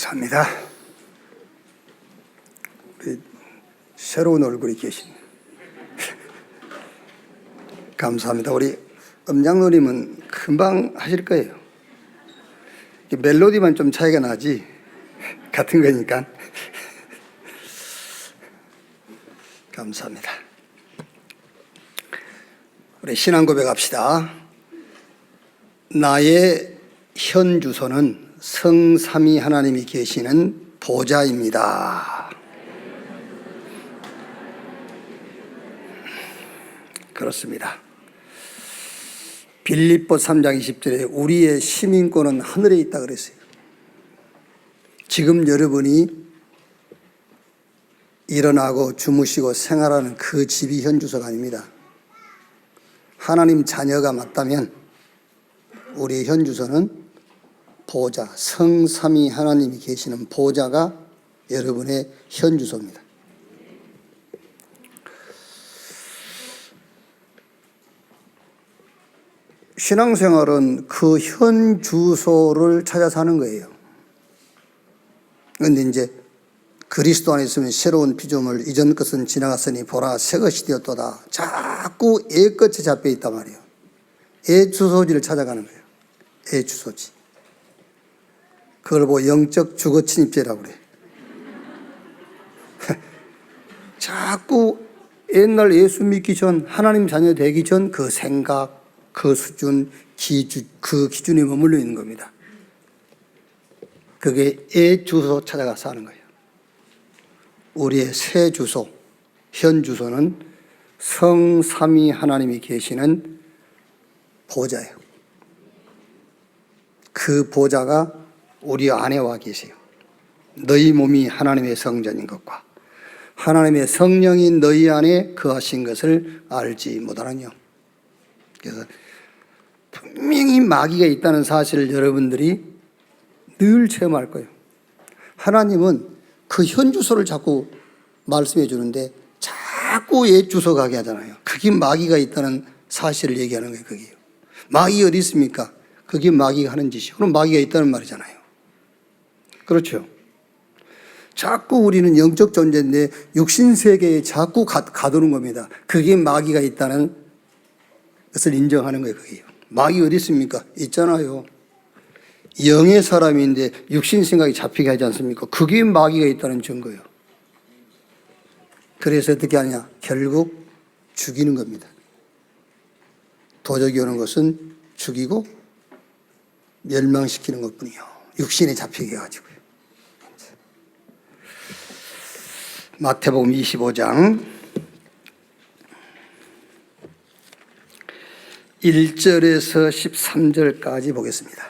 감사합니다. 우리 새로운 얼굴이 계신 감사합니다. 우리 음장노님은 금방 하실 거예요. 멜로디만 좀 차이가 나지 같은 거니까. 감사합니다. 우리 신앙 고백합시다. 나의 현 주소는 성삼위 하나님이 계시는 보좌입니다. 그렇습니다. 빌립보 3장 20절에 우리의 시민권은 하늘에 있다 그랬어요. 지금 여러분이 일어나고 주무시고 생활하는 그 집이 현 주소가 아닙니다. 하나님 자녀가 맞다면 우리의 현 주소는 보좌, 성삼위 하나님이 계시는 보좌가 여러분의 현 주소입니다. 신앙생활은 그 현 주소를 찾아 사는 거예요. 그런데 이제 그리스도 안에 있으면 새로운 피조물, 이전 것은 지나갔으니 보라 새 것이 되었도다. 자꾸 애 끝에 잡혀 있단 말이에요. 애 주소지를 찾아가는 거예요. 애 주소지. 그걸 보고 영적 주거 침입죄라고 그래. 자꾸 옛날 예수 믿기 전, 하나님 자녀 되기 전 그 생각, 그 수준, 그 기준에 머물러 있는 겁니다. 그게 애 주소 찾아가서 하는 거예요. 우리의 새 주소, 현 주소는 성삼위 하나님이 계시는 보좌예요. 그 보좌가 우리 안에 와 계세요. 너희 몸이 하나님의 성전인 것과 하나님의 성령이 너희 안에 거하신 것을 알지 못하느냐. 그래서 분명히 마귀가 있다는 사실을 여러분들이 늘 체험할 거예요. 하나님은 그 현 주소를 자꾸 말씀해 주는데 자꾸 옛 주소 가게 하잖아요. 그게 마귀가 있다는 사실을 얘기하는 거예요. 그게요. 마귀가 어디 있습니까? 그게 마귀가 하는 짓이요. 그럼 마귀가 있다는 말이잖아요. 그렇죠. 자꾸 우리는 영적 존재인데 육신 세계에 자꾸 가두는 겁니다. 그게 마귀가 있다는 것을 인정하는 거예요. 그게요. 마귀 어디 있습니까? 있잖아요. 영의 사람인데 육신 생각이 잡히게 하지 않습니까? 그게 마귀가 있다는 증거예요. 그래서 어떻게 하냐? 결국 죽이는 겁니다. 도적이 오는 것은 죽이고 멸망시키는 것뿐이요. 육신에 잡히게 해가지고요. 마태복음 25장 1절에서 13절까지 보겠습니다.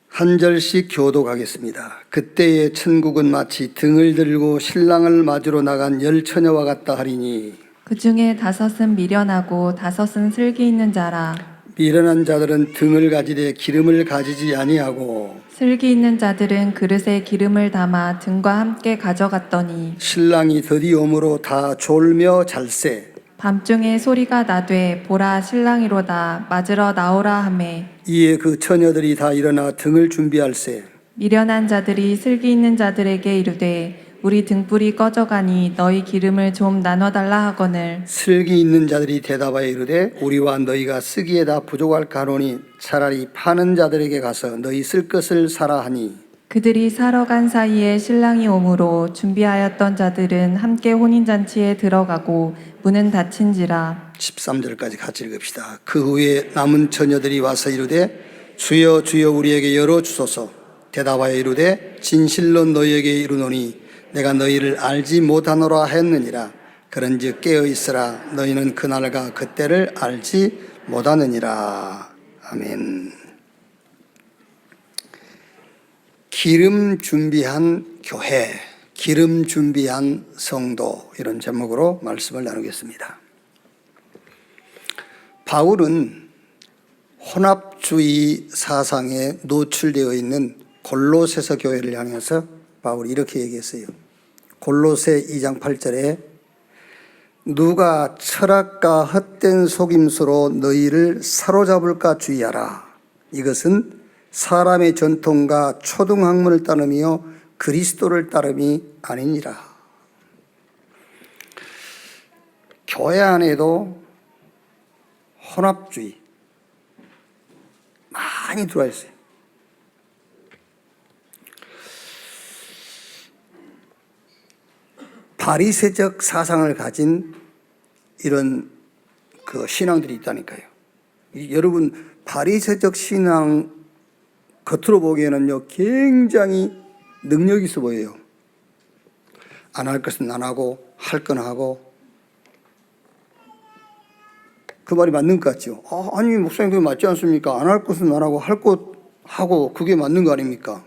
한 절씩 교독하겠습니다. 그때의 천국은 마치 등을 들고 신랑을 맞으러 나간 열 처녀와 같다 하리니 그 중에 5은 미련하고 5은 슬기 있는 자라. 미련한 자들은 등을 가지되 기름을 가지지 아니하고 슬기 있는 자들은 그릇에 기름을 담아 등과 함께 가져갔더니 신랑이 드디어 오므로 다 졸며 잘세. 밤중에 소리가 나되 보라 신랑이로다 맞으러 나오라 하매 이에 그 처녀들이 다 일어나 등을 준비할세. 미련한 자들이 슬기 있는 자들에게 이르되 우리 등불이 꺼져가니 너희 기름을 좀 나눠달라 하거늘 슬기 있는 자들이 대답하여 이르되 우리와 너희가 쓰기에 다 부족할까 하노니 차라리 파는 자들에게 가서 너희 쓸 것을 사라 하니 그들이 사러 간 사이에 신랑이 오므로 준비하였던 자들은 함께 혼인잔치에 들어가고 문은 닫힌지라. 13절까지 같이 읽읍시다. 그 후에 남은 처녀들이 와서 이르되 주여 주여 우리에게 열어주소서. 대답하여 이르되 진실로 너희에게 이르노니 내가 너희를 알지 못하노라 했느니라. 그런즉 깨어있으라. 너희는 그날과 그때를 알지 못하느니라. 아멘. 기름 준비한 교회, 기름 준비한 성도, 이런 제목으로 말씀을 나누겠습니다. 바울은 혼합주의 사상에 노출되어 있는 골로새서 교회를 향해서 바울이 이렇게 얘기했어요. 골로새 2장 8절에 누가 철학과 헛된 속임수로 너희를 사로잡을까 주의하라. 이것은 사람의 전통과 초등학문을 따르며 그리스도를 따름이 아니니라. 교회 안에도 혼합주의 많이 들어와 있어요. 바리새적 사상을 가진 이런 신앙들이 있다니까요. 여러분, 바리새적 신앙 겉으로 보기에는요 굉장히 능력 있어 보여요. 안 할 것은 안 하고 할 건 하고. 그 말이 맞는 것 같죠? 아니 목사님 그게 맞지 않습니까? 안 할 것은 안 하고 할 것 하고 그게 맞는 거 아닙니까?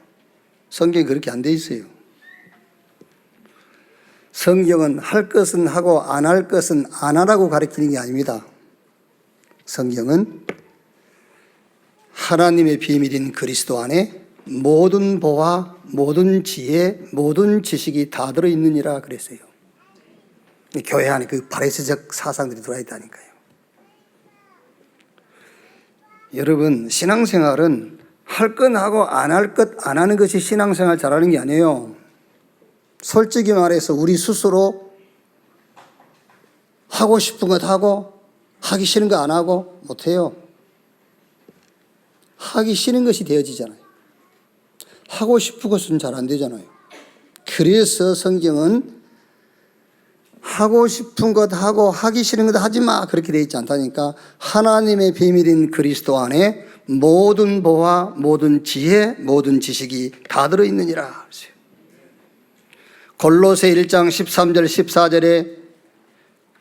성경이 그렇게 안 돼 있어요. 성경은 할 것은 하고 안 할 것은 안 하라고 가르치는 게 아닙니다. 성경은 하나님의 비밀인 그리스도 안에 모든 보화, 모든 지혜, 모든 지식이 다 들어있느니라 그랬어요. 교회 안에 그 바리새적 사상들이 들어와 있다니까요. 여러분, 신앙생활은 할 건 하고 안 할 것 안 하는 것이 신앙생활 잘하는 게 아니에요. 솔직히 말해서 우리 스스로 하고 싶은 것 하고 하기 싫은 거 안 하고 못해요. 하기 싫은 것이 되어지잖아요. 하고 싶은 것은 잘 안 되잖아요. 그래서 성경은 하고 싶은 것 하고 하기 싫은 것 하지 마 그렇게 되어 있지 않다니까. 하나님의 비밀인 그리스도 안에 모든 보화, 모든 지혜, 모든 지식이 다 들어있느니라. 골로새 1장 13절 14절에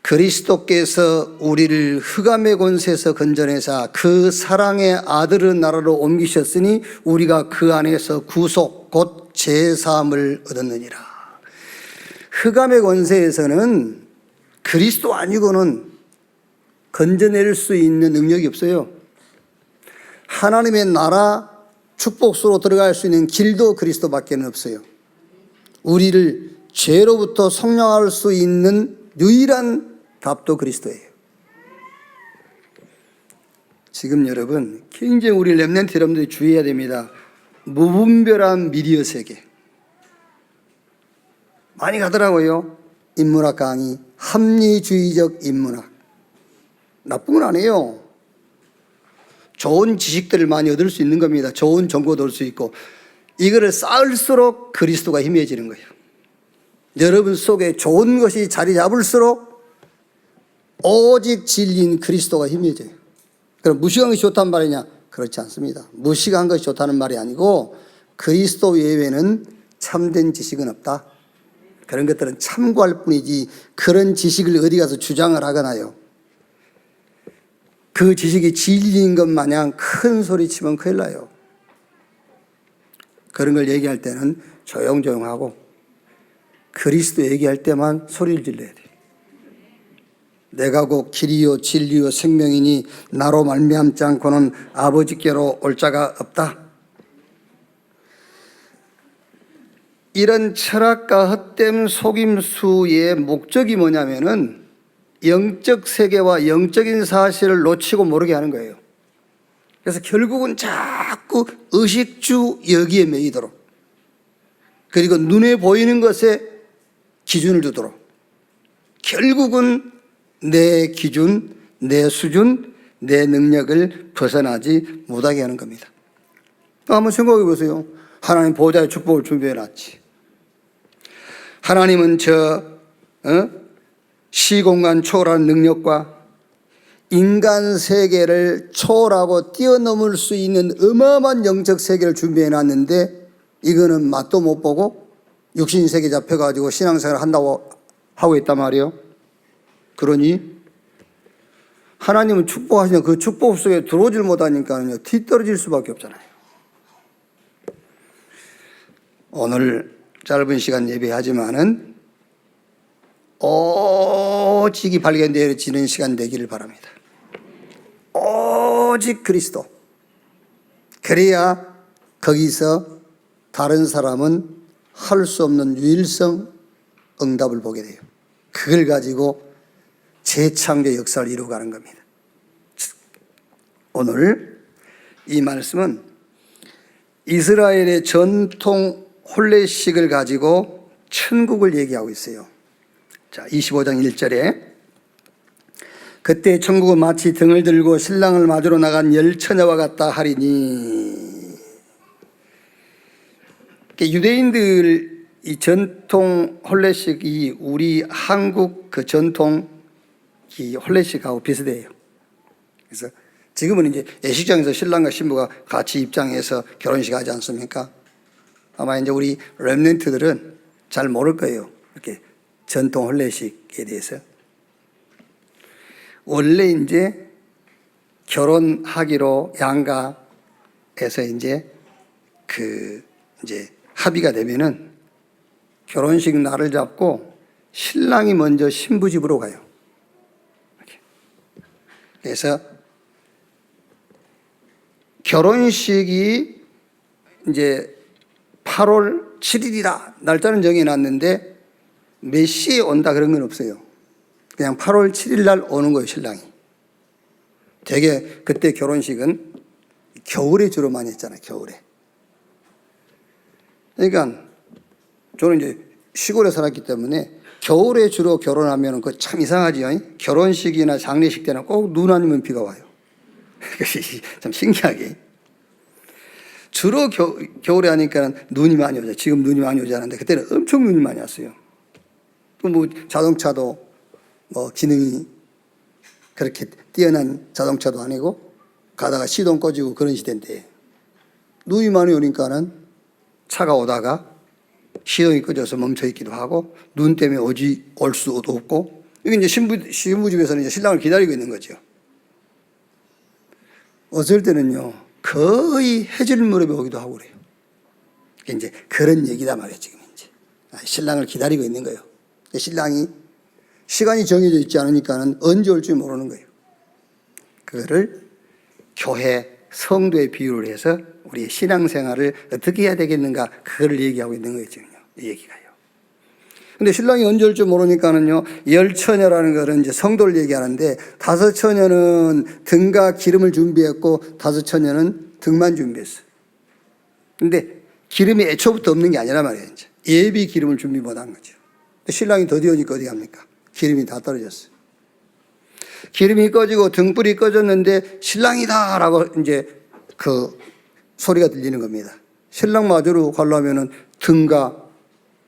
그리스도께서 우리를 흑암의 권세에서 건져내사 그 사랑의 아들의 나라로 옮기셨으니 우리가 그 안에서 구속 곧 제사함을 얻었느니라. 흑암의 권세에서는 그리스도 아니고는 건져낼 수 있는 능력이 없어요. 하나님의 나라 축복수로 들어갈 수 있는 길도 그리스도밖에 없어요. 우리를 죄로부터 속량할 수 있는 유일한 답도 그리스도예요. 지금 여러분 굉장히 우리 렘넌트 여러분들이 주의해야 됩니다. 무분별한 미디어 세계 많이 가더라고요. 인문학 강의, 합리주의적 인문학. 나쁜 건 아니에요. 좋은 지식들을 많이 얻을 수 있는 겁니다. 좋은 정보도 얻을 수 있고. 이거를 쌓을수록 그리스도가 희미해지는 거예요. 여러분 속에 좋은 것이 자리 잡을수록 오직 진리인 그리스도가 희미해져요. 그럼 무식한 것이 좋다는 말이냐? 그렇지 않습니다. 무식한 것이 좋다는 말이 아니고 그리스도 외에는 참된 지식은 없다. 그런 것들은 참고할 뿐이지 그런 지식을 어디 가서 주장을 하거나요. 그 지식이 진리인 것 마냥 큰 소리 치면 큰일 나요. 그런 걸 얘기할 때는 조용조용하고 그리스도 얘기할 때만 소리를 질러야 돼요. 내가 곧 길이요 진리요 생명이니 나로 말미암지 않고는 아버지께로 올 자가 없다. 이런 철학과 헛된 속임수의 목적이 뭐냐면은 영적 세계와 영적인 사실을 놓치고 모르게 하는 거예요. 그래서 결국은 자꾸 의식주 여기에 매이도록, 그리고 눈에 보이는 것에 기준을 두도록, 결국은 내 기준, 내 수준, 내 능력을 벗어나지 못하게 하는 겁니다. 한번 생각해 보세요. 하나님 보좌의 축복을 준비해 놨지. 하나님은 시공간 초월한 능력과 인간 세계를 초월하고 뛰어넘을 수 있는 어마어마한 영적 세계를 준비해 놨는데 이거는 맛도 못 보고 육신 세계 잡혀가지고 신앙생활을 한다고 하고 있단 말이에요. 그러니 하나님은 축복하시는 그 축복 속에 들어오질 못하니까요 뒤떨어질 수밖에 없잖아요. 오늘 짧은 시간 예배하지만은 오직이 발견되어지는 시간 되기를 바랍니다. 오직 그리스도. 그래야 거기서 다른 사람은 할 수 없는 유일성 응답을 보게 돼요. 그걸 가지고 재창조 역사를 이루어가는 겁니다. 오늘 이 말씀은 이스라엘의 전통 혼례식을 가지고 천국을 얘기하고 있어요. 자, 25장 1절에 그때 천국은 마치 등을 들고 신랑을 맞으러 나간 열 처녀와 같다 하리니. 유대인들 이 전통 혼례식이 우리 한국 그 전통 이 혼례식하고 비슷해요. 그래서 지금은 이제 예식장에서 신랑과 신부가 같이 입장해서 결혼식 하지 않습니까? 아마 이제 우리 렘넌트들은 잘 모를 거예요. 이렇게 전통 혼례식에 대해서. 원래 이제 결혼하기로 양가에서 이제 합의가 되면은 결혼식 날을 잡고 신랑이 먼저 신부 집으로 가요. 이렇게. 그래서 결혼식이 이제 8월 7일이다. 날짜는 정해놨는데 몇 시에 온다 그런 건 없어요. 그냥 8월 7일 날 오는 거예요, 신랑이. 되게 그때 결혼식은 겨울에 주로 많이 했잖아요, 겨울에. 그러니까 저는 이제 시골에 살았기 때문에 겨울에 주로 결혼하면 그 참 이상하지요. 결혼식이나 장례식 때는 꼭 눈 아니면 비가 와요. 그것이 참 신기하게. 주로 겨울에 하니까 눈이 많이 오죠. 지금 눈이 많이 오지 않는데 그때는 엄청 눈이 많이 왔어요. 또 뭐 자동차도 뭐 기능이 그렇게 뛰어난 자동차도 아니고 가다가 시동 꺼지고 그런 시대인데 눈이 많이 오니까는 차가 오다가 시동이 꺼져서 멈춰 있기도 하고 눈 때문에 올 수도 없고 이게 이제 신부 집에서는 이제 신랑을 기다리고 있는 거죠. 어쩔 때는요 거의 해질 무렵에 오기도 하고 그래요. 이제 그런 얘기다 말이에요. 지금 이제 신랑을 기다리고 있는 거예요. 신랑이 시간이 정해져 있지 않으니까는 언제 올지 모르는 거예요. 그거를 교회 성도의 비유를 해서 우리의 신앙생활을 어떻게 해야 되겠는가 그거를 얘기하고 있는 거예요. 지금요. 이 얘기가요. 근데 신랑이 언제 올지 모르니까는요, 열 처녀라는 거는 이제 성도를 얘기하는데, 다섯 처녀는 등과 기름을 준비했고, 다섯 처녀는 등만 준비했어요. 근데 기름이 애초부터 없는 게 아니란 말이에요. 이제 예비 기름을 준비 못 한 거죠. 신랑이 더디 오니까 어디 갑니까? 기름이 다 떨어졌어요. 기름이 꺼지고 등불이 꺼졌는데 신랑이다라고 이제 그 소리가 들리는 겁니다. 신랑 맞으러 가려면은 등과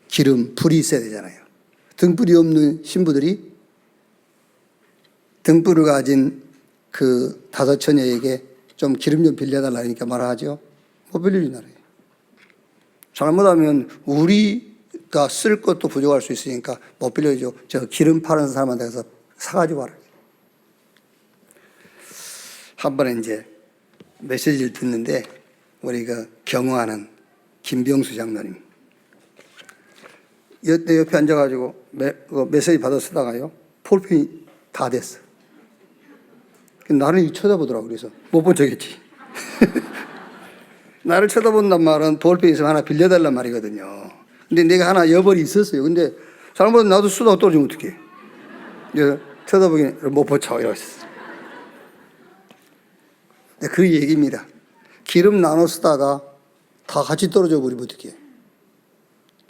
기름, 불이 있어야 되잖아요. 등불이 없는 신부들이 등불을 가진 그 다섯 처녀에게 좀 기름 좀 빌려달라니까 말하죠. 못 빌려주나요? 잘못하면 우리가 쓸 것도 부족할 수 있으니까 못 빌려줘. 저 기름 파는 사람한테 가서 사가지고 와라. 한 번에 이제 메시지를 듣는데 우리가 경호하는 김병수 장로님 내 옆에 앉아가지고 메시지 받아 쓰다가요 볼펜이 다 됐어. 나를 쳐다보더라고. 그래서 못 본 척했지. 나를 쳐다본단 말은 볼펜 있으면 하나 빌려달란 말이거든요. 근데 내가 하나 여벌이 있었어요. 근데 잘못하면 나도 쓰다가 떨어지면 어떡해. 쳐다보긴 못 보쳐 이랬어. 그 얘기입니다. 기름 나눠 쓰다가 다 같이 떨어져 버리면 어떡해.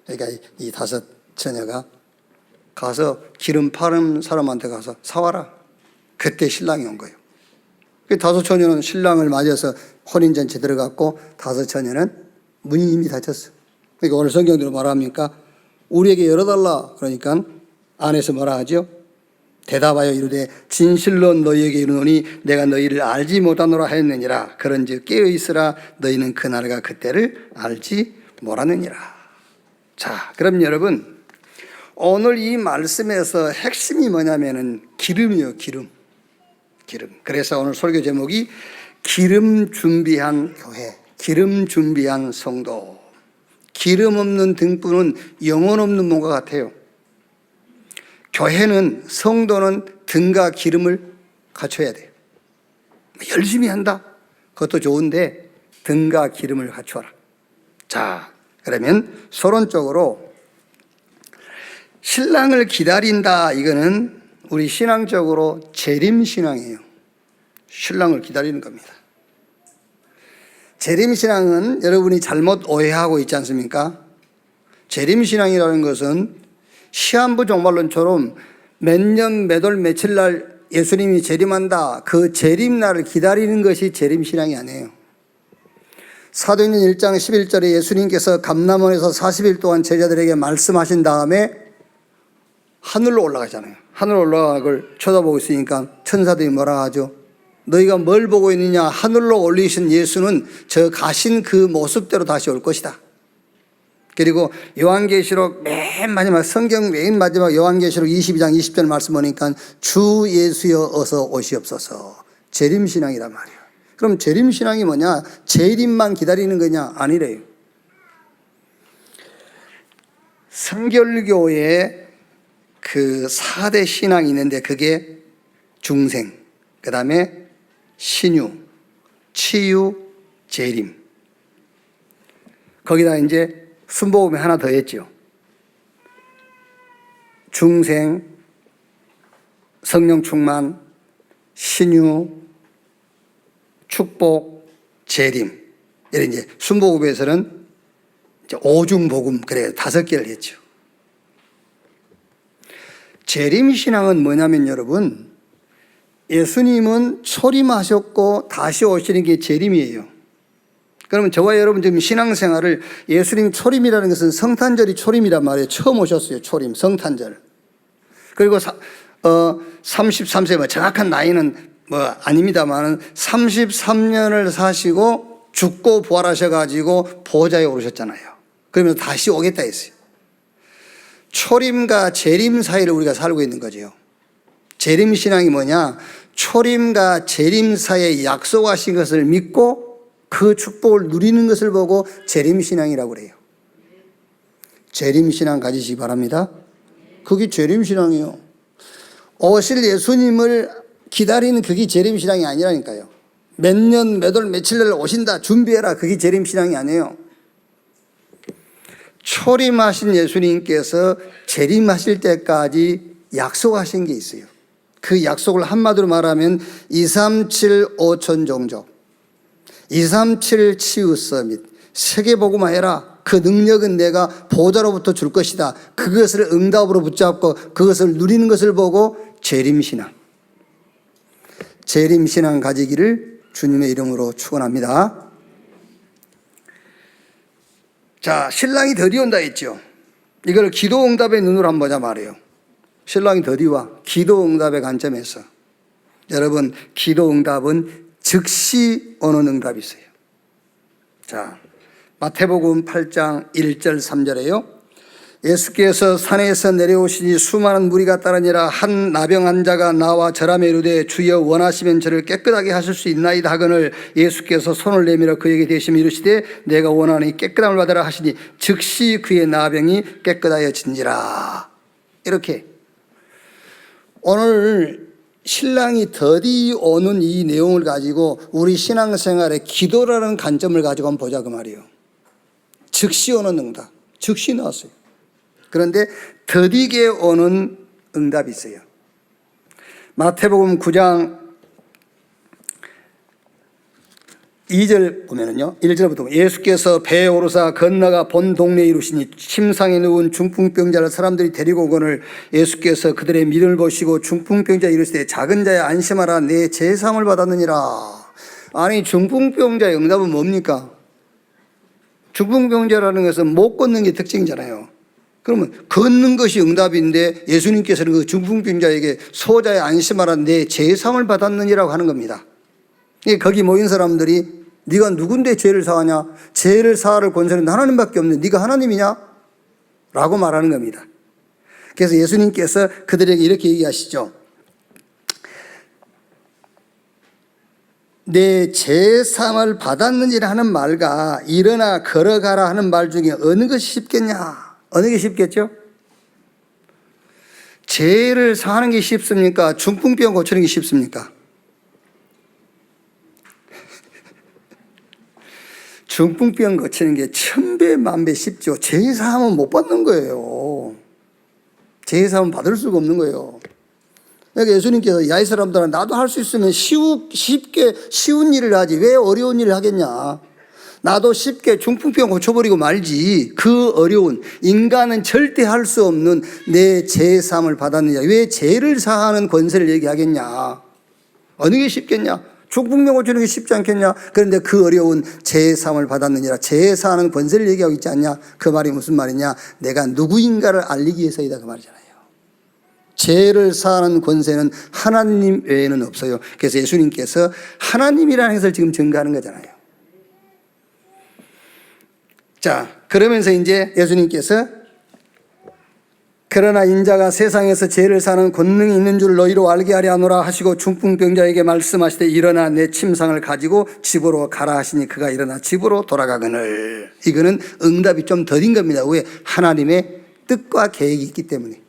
그러니까 이 다섯 처녀가 가서 기름 파는 사람한테 가서 사와라. 그때 신랑이 온 거예요. 다섯 처녀는 신랑을 맞아서 혼인잔치에 들어갔고 다섯 처녀는 문이 이미 닫혔어. 그러니까 오늘 성경대로 말합니까? 우리에게 열어달라. 그러니까 안에서 뭐라 하죠? 대답하여 이르되 진실로 너희에게 이르노니 내가 너희를 알지 못하노라 하였느니라. 그런즉 깨어있으라. 너희는 그날과 그때를 알지 못하느니라. 자, 그럼 여러분 오늘 이 말씀에서 핵심이 뭐냐면은 기름이요, 기름. 그래서 오늘 설교 제목이 기름 준비한 교회, 기름 준비한 성도. 기름 없는 등불은 영혼 없는 몸과 같아요. 교회는, 성도는 등과 기름을 갖춰야 돼요. 열심히 한다. 그것도 좋은데 등과 기름을 갖추어라. 자, 그러면 서론적으로 신랑을 기다린다. 이거는 우리 신앙적으로 재림신앙이에요. 신랑을 기다리는 겁니다. 재림신앙은 여러분이 잘못 오해하고 있지 않습니까? 재림신앙이라는 것은 시한부 종말론처럼 몇 년, 몇 월, 며칠 날 예수님이 재림한다. 그 재림날을 기다리는 것이 재림신앙이 아니에요. 사도행전 1장 11절에 예수님께서 감람원에서 40일 동안 제자들에게 말씀하신 다음에 하늘로 올라가잖아요. 하늘로 올라가는 걸 쳐다보고 있으니까 천사들이 뭐라 하죠? 너희가 뭘 보고 있느냐? 하늘로 올리신 예수는 저 가신 그 모습대로 다시 올 것이다. 그리고 요한계시록 맨 마지막, 성경 맨 마지막 요한계시록 22장 20절 말씀 보니까 주 예수여 어서 오시옵소서. 재림신앙이란 말이에요. 그럼 재림신앙이 뭐냐? 재림만 기다리는 거냐? 아니래요. 성결교의 그 4대 신앙이 있는데 그게 중생, 그 다음에 신유, 치유, 재림. 거기다 이제 순복음이 하나 더 했죠. 중생, 성령 충만, 신유, 축복, 재림. 이런 이제 순복음에서는 이제 오중복음, 그래 5개를 했죠. 재림신앙은 뭐냐면 여러분, 예수님은 초림하셨고 다시 오시는 게 재림이에요. 그러면 저와 여러분 지금 신앙생활을, 예수님 초림이라는 것은 성탄절이 초림이란 말이에요. 처음 오셨어요. 초림, 성탄절. 그리고 33세, 뭐 정확한 나이는 뭐 아닙니다만 33년을 사시고 죽고 부활하셔가지고 보좌에 오르셨잖아요. 그러면서 다시 오겠다 했어요. 초림과 재림 사이를 우리가 살고 있는 거죠. 재림신앙이 뭐냐? 초림과 재림 사이에 약속하신 것을 믿고 그 축복을 누리는 것을 보고 재림신앙이라고 그래요. 재림신앙 가지시기 바랍니다. 그게 재림신앙이에요. 오실 예수님을 기다리는 그게 재림신앙이 아니라니까요. 몇 년, 몇 월, 며칠 날 오신다, 준비해라. 그게 재림신앙이 아니에요. 초림하신 예수님께서 재림하실 때까지 약속하신 게 있어요. 그 약속을 한마디로 말하면 237 5천종족, 237 치유 서밋, 세계복음화 해라. 그 능력은 내가 보좌로부터 줄 것이다. 그것을 응답으로 붙잡고 그것을 누리는 것을 보고 재림신앙, 재림신앙 가지기를 주님의 이름으로 축원합니다. 자, 신랑이 드디 온다 했죠. 이걸 기도응답의 눈으로 한번 보자 말이에요. 신랑이 드디 와. 기도응답의 관점에서. 여러분, 기도응답은 즉시 오는 응답이 있어요. 자, 마태복음 8장 1절 3절에요. 예수께서 산에서 내려오시니 수많은 무리가 따르니라. 한 나병 환자가 나와 절하며 이르되 주여 원하시면 저를 깨끗하게 하실 수 있나이다 하거늘 예수께서 손을 내밀어 그에게 대시며 이르시되 내가 원하니 깨끗함을 받으라 하시니 즉시 그의 나병이 깨끗하여진지라. 이렇게 오늘 신랑이 더디 오는 이 내용을 가지고 우리 신앙생활의 기도라는 관점을 가지고 한번 보자 그 말이에요. 즉시 오는 응답, 즉시 나왔어요. 그런데 더디게 오는 응답이 있어요. 마태복음 9장 2절 보면은요, 1절부터 예수께서 배에 오르사 건너가 본 동네에 이르시니 침상에 누운 중풍병자를 사람들이 데리고 오거늘 예수께서 그들의 믿음을 보시고 중풍병자 이르시되 작은 자야 안심하라 내 제사함을 받았느니라. 아니, 중풍병자의 응답은 뭡니까? 중풍병자라는 것은 못 걷는 게 특징이잖아요. 그러면 걷는 것이 응답인데 예수님께서는 그 중풍병자에게 소자에 안심하라 내 제사함을 받았느니라고 하는 겁니다. 거기 모인 사람들이 네가 누군데 죄를 사하냐? 죄를 사할 권세는 하나님밖에 없는데 네가 하나님이냐? 라고 말하는 겁니다. 그래서 예수님께서 그들에게 이렇게 얘기하시죠. 내 제사함을 받았느니라 하는 말과 일어나 걸어가라 하는 말 중에 어느 것이 쉽겠냐? 어느 게 쉽겠죠? 죄를 사하는 게 쉽습니까? 중풍병 고치는 게 쉽습니까? 중풍병 고치는 게 1000배 만배 쉽죠. 제사함은 못 받는 거예요. 제사함은 받을 수가 없는 거예요. 그러니까 예수님께서 야, 이 사람들아 나도 할 수 있으면 쉽게 쉬운 일을 하지 왜 어려운 일을 하겠냐. 나도 쉽게 중풍병 고쳐버리고 말지. 그 어려운, 인간은 절대 할 수 없는 내 죄사함을 받았느냐. 왜 죄를 사하는 권세를 얘기하겠냐. 어느 게 쉽겠냐. 중풍병 고치는 게 쉽지 않겠냐. 그런데 그 어려운 죄사함을 받았느니라. 죄 사하는 권세를 얘기하고 있지 않냐. 그 말이 무슨 말이냐. 내가 누구인가를 알리기 위해서이다 그 말이잖아요. 죄를 사하는 권세는 하나님 외에는 없어요. 그래서 예수님께서 하나님이라는 것을 지금 증거하는 거잖아요. 자, 그러면서 이제 예수님께서 그러나 인자가 세상에서 죄를 사는 권능이 있는 줄 너희로 알게 하려 하노라 하시고 중풍병자에게 말씀하시되 일어나 내 침상을 가지고 집으로 가라 하시니 그가 일어나 집으로 돌아가거늘. 이거는 응답이 좀 더딘 겁니다. 왜? 하나님의 뜻과 계획이 있기 때문에.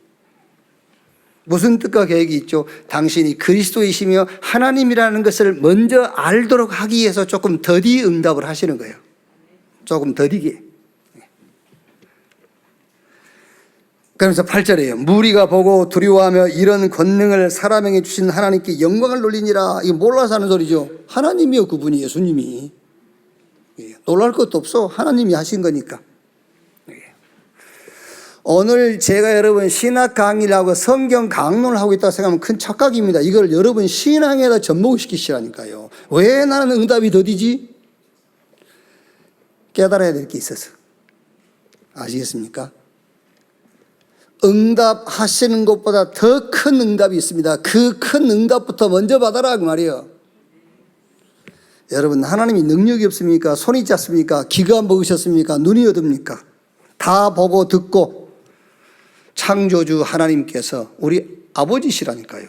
무슨 뜻과 계획이 있죠? 당신이 그리스도이시며 하나님이라는 것을 먼저 알도록 하기 위해서 조금 더디 응답을 하시는 거예요. 조금 더디게. 그러면서 8절에요. 무리가 보고 두려워하며 이런 권능을 사람에게 주신 하나님께 영광을 돌리니라. 이거 몰라서 하는 소리죠. 하나님이요, 그분이, 예수님이. 놀랄 것도 없어. 하나님이 하신 거니까. 오늘 제가 여러분 신학 강의를 하고 성경 강론을 하고 있다고 생각하면 큰 착각입니다. 이걸 여러분 신앙에다 접목시키시라니까요. 왜 나는 응답이 더디지? 깨달아야 될 게 있어서. 아시겠습니까? 응답하시는 것보다 더 큰 응답이 있습니다. 그 큰 응답부터 먼저 받아라 그 말이에요. 여러분 하나님이 능력이 없습니까? 손이 작습니까? 귀가 먹으셨습니까? 눈이 어둡니까? 다 보고 듣고 창조주 하나님께서 우리 아버지시라니까요.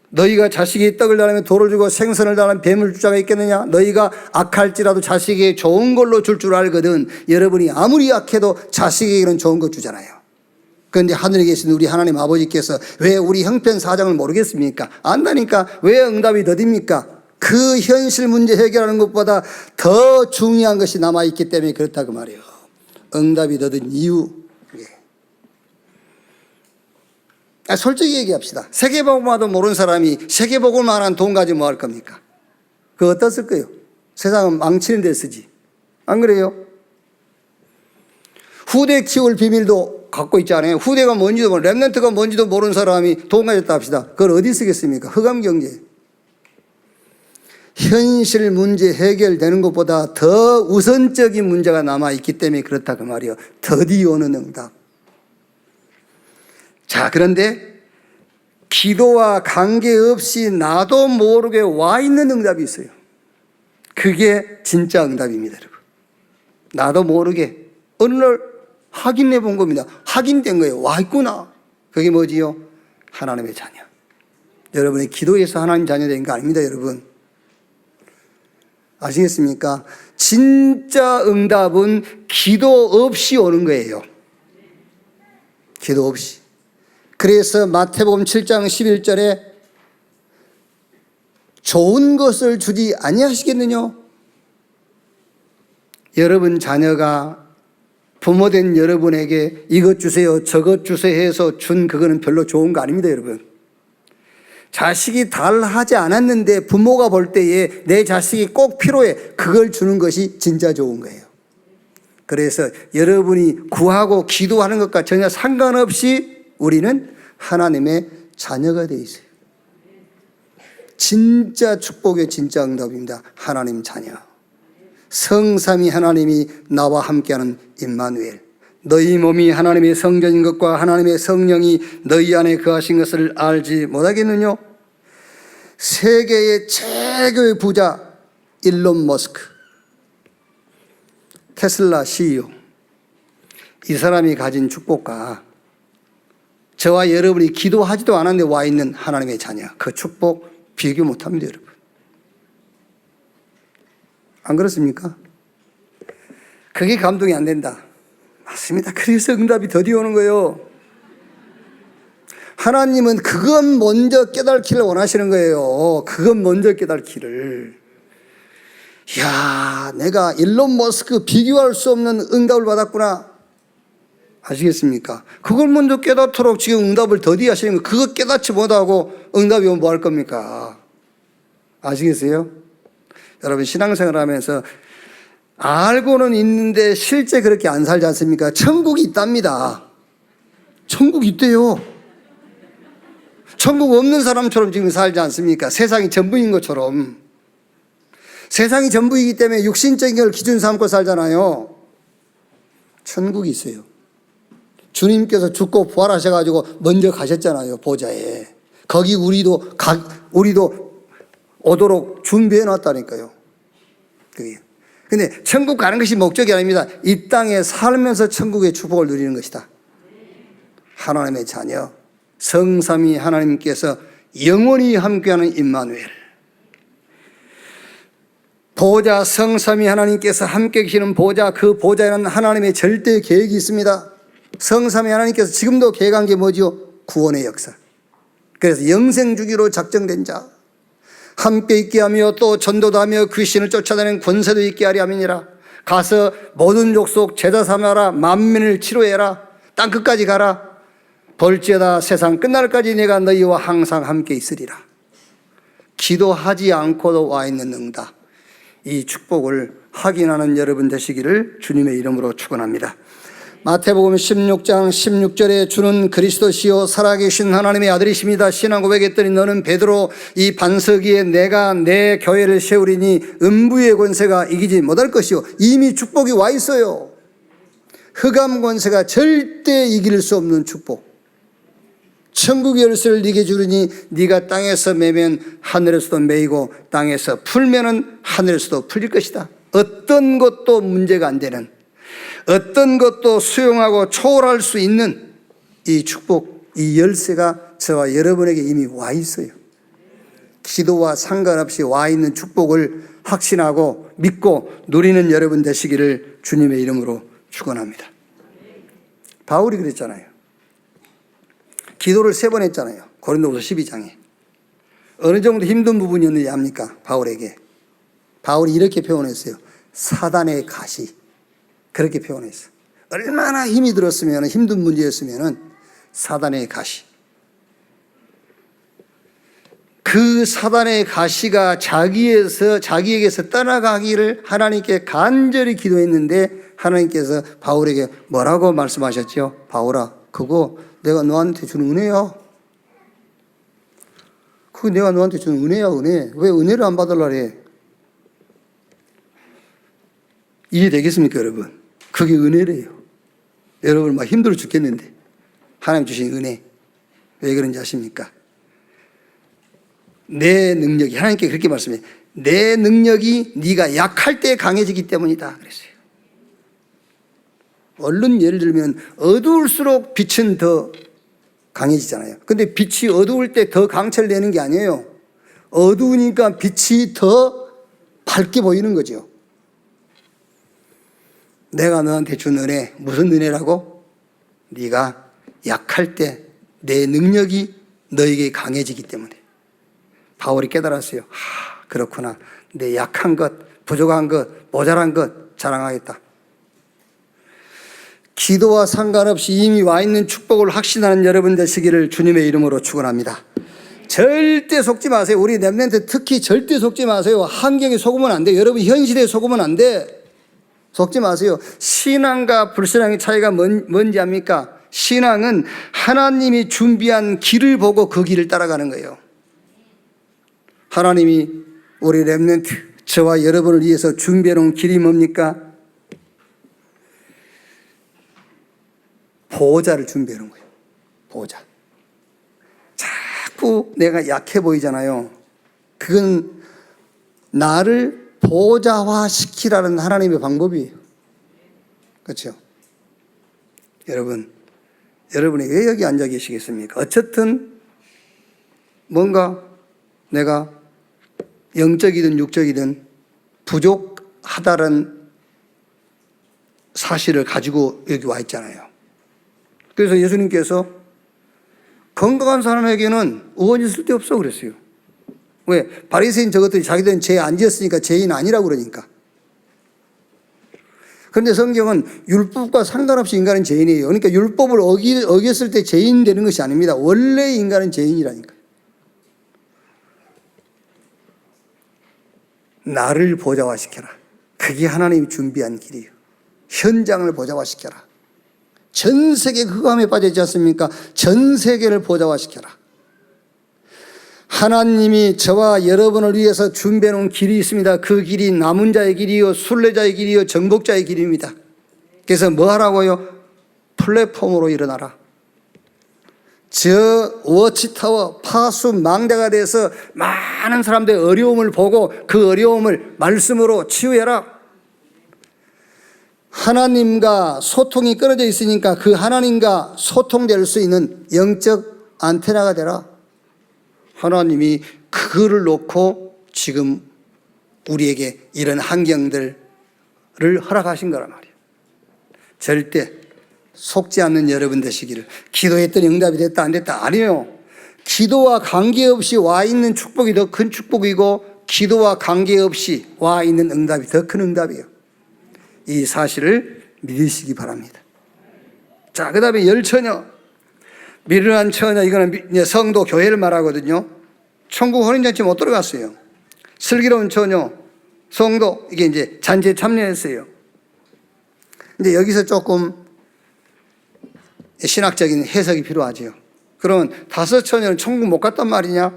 너희가 자식이 떡을 달라면 돌을 주고 생선을 달라면 뱀을 줄 자가 있겠느냐? 너희가 악할지라도 자식에게 좋은 걸로 줄 줄 알거든. 여러분이 아무리 악해도 자식에게는 좋은 거 주잖아요. 그런데 하늘에 계신 우리 하나님 아버지께서 왜 우리 형편 사정을 모르겠습니까? 안다니까. 왜 응답이 더딥니까? 그 현실 문제 해결하는 것보다 더 중요한 것이 남아있기 때문에 그렇다 그 말이에요. 응답이 더딘 이유. 솔직히 얘기합시다. 세계복음화도 모르는 사람이 세계복음만한 돈 가지고 뭐 할 겁니까? 그거 어디다 쓸 거예요? 세상은 망치는 데 쓰지. 안 그래요? 후대 키울 비밀도 갖고 있지 않아요? 후대가 뭔지도 모르는, 랩런트가 뭔지도 모르는 사람이 돈 가졌다 합시다. 그걸 어디 쓰겠습니까? 흑암경제. 현실 문제 해결되는 것보다 더 우선적인 문제가 남아있기 때문에 그렇다 그 말이에요. 더디 오는 응답. 자, 그런데 기도와 관계없이 나도 모르게 와 있는 응답이 있어요. 그게 진짜 응답입니다, 여러분. 나도 모르게 어느 날 확인해 본 겁니다. 확인된 거예요. 와 있구나. 그게 뭐지요? 하나님의 자녀. 여러분의 기도에서 하나님 자녀 된 거 아닙니다, 여러분. 아시겠습니까? 진짜 응답은 기도 없이 오는 거예요. 기도 없이. 그래서 마태복음 7장 11절에 좋은 것을 주지 아니하시겠느냐? 여러분 자녀가 부모된 여러분에게 이것 주세요 저것 주세요 해서 준 그거는 별로 좋은 거 아닙니다, 여러분. 자식이 달하지 않았는데 부모가 볼 때에 내 자식이 꼭 필요해, 그걸 주는 것이 진짜 좋은 거예요. 그래서 여러분이 구하고 기도하는 것과 전혀 상관없이 우리는 하나님의 자녀가 되어 있어요. 진짜 축복의 진짜 응답입니다. 하나님 자녀. 성삼위 하나님이 나와 함께하는 임마누엘. 너희 몸이 하나님의 성전인 것과 하나님의 성령이 너희 안에 거하신 것을 알지 못하겠느냐? 세계의 최고의 부자 일론 머스크, 테슬라 CEO. 이 사람이 가진 축복과 저와 여러분이 기도하지도 않았는데 와 있는 하나님의 자녀, 그 축복 비교 못합니다, 여러분. 안 그렇습니까? 그게 감동이 안 된다. 맞습니다. 그래서 응답이 더디 오는 거예요. 하나님은 그건 먼저 깨닫기를 원하시는 거예요. 그건 먼저 깨닫기를. 이야, 내가 일론 머스크 비교할 수 없는 응답을 받았구나. 아시겠습니까? 그걸 먼저 깨닫도록 지금 응답을 더디 하시는 거. 그거 깨닫지 못하고 응답이 오면 뭐 할 겁니까? 아시겠어요? 여러분 신앙생활 하면서 알고는 있는데 실제 그렇게 안 살지 않습니까? 천국이 있답니다. 천국이 있대요. 천국 없는 사람처럼 지금 살지 않습니까? 세상이 전부인 것처럼. 세상이 전부이기 때문에 육신적인 걸 기준 삼고 살잖아요. 천국이 있어요. 주님께서 죽고 부활하셔가지고 먼저 가셨잖아요, 보좌에. 거기 우리도 오도록 준비해 놨다니까요. 그게. 근데 천국 가는 것이 목적이 아닙니다. 이 땅에 살면서 천국의 축복을 누리는 것이다. 하나님의 자녀, 성삼위 하나님께서 영원히 함께하는 임마누엘. 보좌, 성삼위 하나님께서 함께 계시는 보좌, 그 보좌에는 하나님의 절대 계획이 있습니다. 성삼위 하나님께서 지금도 계획한 게 뭐죠? 구원의 역사. 그래서 영생 주기로 작정된 자, 함께 있게 하며 또 전도도 하며 그 신을 쫓아다니는 권세도 있게 하리 함이니라. 가서 모든 족속 제자 삼아라. 만민을 치료해라. 땅 끝까지 가라. 볼지어다 세상 끝날까지 내가 너희와 항상 함께 있으리라. 기도하지 않고도 와 있는 응답. 이 축복을 확인하는 여러분 되시기를 주님의 이름으로 축원합니다. 마태복음 16장 16절에 주는 그리스도시요 살아계신 하나님의 아들이십니다. 신앙 고백했더니 너는 베드로, 이 반석 위에 내가 내 교회를 세우리니 음부의 권세가 이기지 못할 것이요. 이미 축복이 와 있어요. 흑암 권세가 절대 이길 수 없는 축복. 천국의 열쇠를 네게 주리니 네가 땅에서 매면 하늘에서도 매이고 땅에서 풀면은 하늘에서도 풀릴 것이다. 어떤 것도 문제가 안 되는, 어떤 것도 수용하고 초월할 수 있는 이 축복, 이 열쇠가 저와 여러분에게 이미 와 있어요. 기도와 상관없이 와 있는 축복을 확신하고 믿고 누리는 여러분 되시기를 주님의 이름으로 축원합니다. 바울이 그랬잖아요. 기도를 3번 했잖아요. 고린도후서 12장에. 어느 정도 힘든 부분이었는지 압니까? 바울에게. 바울이 이렇게 표현했어요. 사단의 가시. 그렇게 표현했어요. 얼마나 힘이 들었으면, 힘든 문제였으면 사단의 가시. 그 사단의 가시가 자기에게서 떠나가기를 하나님께 간절히 기도했는데 하나님께서 바울에게 뭐라고 말씀하셨죠? 바울아, 그거 내가 너한테 주는 은혜야. 그거 내가 너한테 주는 은혜야, 은혜. 왜 은혜를 안 받으려 해? 이해되겠습니까, 여러분? 그게 은혜래요. 여러분 막 힘들어 죽겠는데 하나님 주신 은혜. 왜 그런지 아십니까? 내 능력이, 하나님께 그렇게 말씀해요. 내 능력이 네가 약할 때 강해지기 때문이다 그랬어요. 얼른 예를 들면 어두울수록 빛은 더 강해지잖아요. 근데 빛이 어두울 때 더 강철 내는 게 아니에요. 어두우니까 빛이 더 밝게 보이는 거죠. 내가 너한테 준 은혜, 무슨 은혜라고? 네가 약할 때 내 능력이 너에게 강해지기 때문에. 바울이 깨달았어요. 그렇구나. 내 약한 것, 부족한 것, 모자란 것 자랑하겠다. 기도와 상관없이 이미 와 있는 축복을 확신하는 여러분 되시기를 주님의 이름으로 축원합니다. 절대 속지 마세요. 우리 렘넌트 특히 절대 속지 마세요. 환경에 속으면 안 돼요. 여러분 현실에 속으면 안 돼. 속지 마세요. 신앙과 불신앙의 차이가 뭔지 압니까? 신앙은 하나님이 준비한 길을 보고 그 길을 따라가는 거예요. 하나님이 우리 렘넌트, 저와 여러분을 위해서 준비해 놓은 길이 뭡니까? 보호자를 준비해 놓은 거예요. 보호자. 자꾸 내가 약해 보이잖아요. 그건 나를 보호자화 시키라는 하나님의 방법이에요. 그렇죠? 여러분이 왜 여기 앉아 계시겠습니까? 어쨌든 뭔가 내가 영적이든 육적이든 부족하다는 사실을 가지고 여기 와 있잖아요. 그래서 예수님께서 건강한 사람에게는 의원이 쓸데없어 그랬어요. 왜? 바리새인 저것들이 자기들은 죄 안 지었으니까 죄인 아니라고 그러니까. 그런데 성경은 율법과 상관없이 인간은 죄인이에요. 그러니까 율법을 어겼을 때 죄인 되는 것이 아닙니다. 원래 인간은 죄인이라니까. 나를 보좌화시켜라. 그게 하나님이 준비한 길이에요. 현장을 보좌화시켜라. 전 세계 흑암에 빠져 있지 않습니까? 전 세계를 보좌화시켜라. 하나님이 저와 여러분을 위해서 준비해 놓은 길이 있습니다. 그 길이 남은 자의 길이요, 순례자의 길이요, 정복자의 길입니다. 그래서 뭐 하라고요? 플랫폼으로 일어나라. 저 워치타워 파수 망대가 돼서 많은 사람들의 어려움을 보고 그 어려움을 말씀으로 치유해라. 하나님과 소통이 끊어져 있으니까 그 하나님과 소통될 수 있는 영적 안테나가 되라. 하나님이 그거를 놓고 지금 우리에게 이런 환경들을 허락하신 거란 말이에요. 절대 속지 않는 여러분 되시기를. 기도했더니 응답이 됐다 안 됐다 아니에요. 기도와 관계없이 와 있는 축복이 더 큰 축복이고 기도와 관계없이 와 있는 응답이 더 큰 응답이에요. 이 사실을 믿으시기 바랍니다. 자, 그 다음에 열처녀. 미련한 처녀, 이거는 성도 교회를 말하거든요. 천국 혼인잔치 못 들어갔어요. 슬기로운 처녀, 성도, 이게 이제 잔치에 참여했어요. 근데 여기서 조금 신학적인 해석이 필요하죠. 그러면 5 처녀는 천국 못 갔단 말이냐?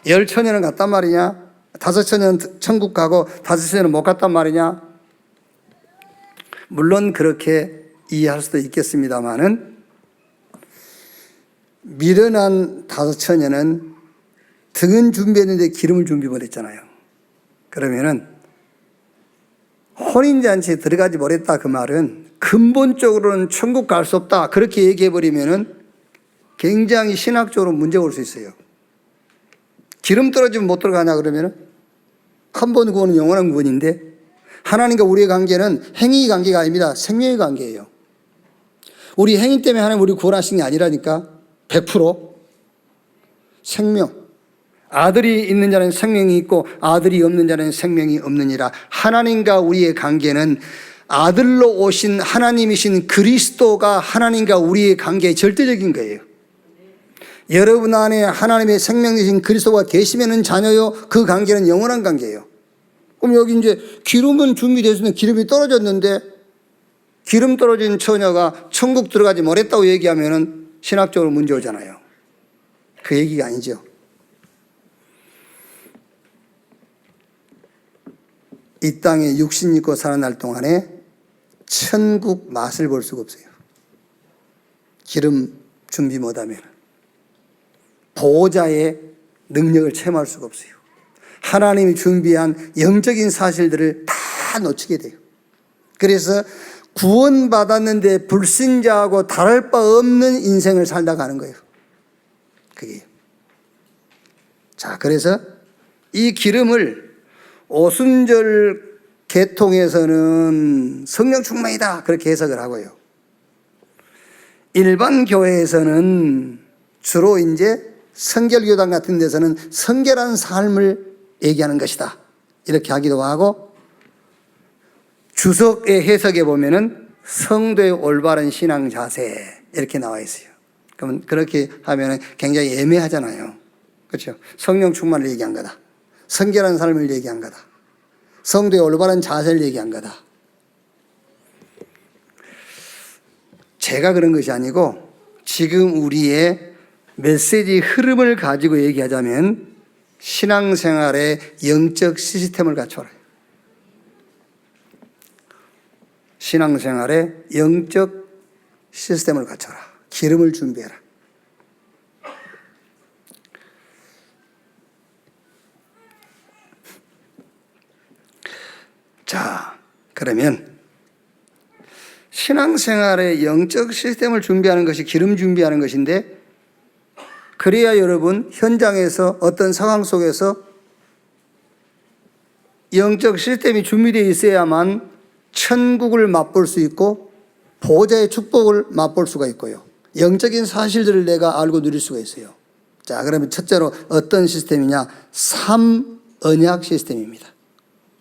10 처녀는 갔단 말이냐? 5 처녀는 천국 가고 5 처녀는 못 갔단 말이냐? 물론 그렇게 이해할 수도 있겠습니다만은 미련한 5 처녀는 등은 준비했는데 기름을 준비 못했잖아요. 그러면은 혼인잔치에 들어가지 못했다 그 말은 근본적으로는 천국 갈 수 없다 그렇게 얘기해버리면은 굉장히 신학적으로 문제가 올 수 있어요. 기름 떨어지면 못 들어가냐 그러면은 한 번 구원은 영원한 구원인데 하나님과 우리의 관계는 행위 관계가 아닙니다. 생명의 관계예요. 우리 행위 때문에 하나님 우리 구원하신 게 아니라니까. 100% 생명. 아들이 있는 자는 생명이 있고 아들이 없는 자는 생명이 없느니라. 하나님과 우리의 관계는 아들로 오신 하나님이신 그리스도가 하나님과 우리의 관계의 절대적인 거예요. 여러분 안에 하나님의 생명이신 그리스도가 계시면은 자녀요. 그 관계는 영원한 관계예요. 그럼 여기 이제 기름은 준비됐으면 기름이 떨어졌는데 기름 떨어진 처녀가 천국 들어가지 못했다고 얘기하면은 신학적으로 문제 오잖아요. 그 얘기가 아니죠. 이 땅에 육신 입고 살아날 동안에 천국 맛을 볼 수가 없어요. 기름 준비 못하면 보호자의 능력을 체험할 수가 없어요. 하나님이 준비한 영적인 사실들을 다 놓치게 돼요. 그래서 구원받았는데 불신자하고 다를 바 없는 인생을 살다 가는 거예요. 그게. 자, 그래서 이 기름을 오순절 계통에서는 성령 충만이다 그렇게 해석을 하고요. 일반 교회에서는 주로 이제 성결교단 같은 데서는 성결한 삶을 얘기하는 것이다 이렇게 하기도 하고, 주석의 해석에 보면은 성도의 올바른 신앙 자세 이렇게 나와 있어요. 그러면 그렇게 하면은 굉장히 애매하잖아요. 그렇죠? 성령 충만을 얘기한 거다. 성결한 삶을 얘기한 거다. 성도의 올바른 자세를 얘기한 거다. 제가 그런 것이 아니고 지금 우리의 메시지 흐름을 가지고 얘기하자면 신앙생활의 영적 시스템을 갖춰라. 신앙생활의 영적 시스템을 갖춰라. 기름을 준비해라. 자, 그러면 신앙생활의 영적 시스템을 준비하는 것이 기름 준비하는 것인데, 그래야 여러분 현장에서 어떤 상황 속에서 영적 시스템이 준비되어 있어야만 천국을 맛볼 수 있고 보호자의 축복을 맛볼 수가 있고요. 영적인 사실들을 내가 알고 누릴 수가 있어요. 자, 그러면 첫째로 어떤 시스템이냐? 3언약 시스템입니다.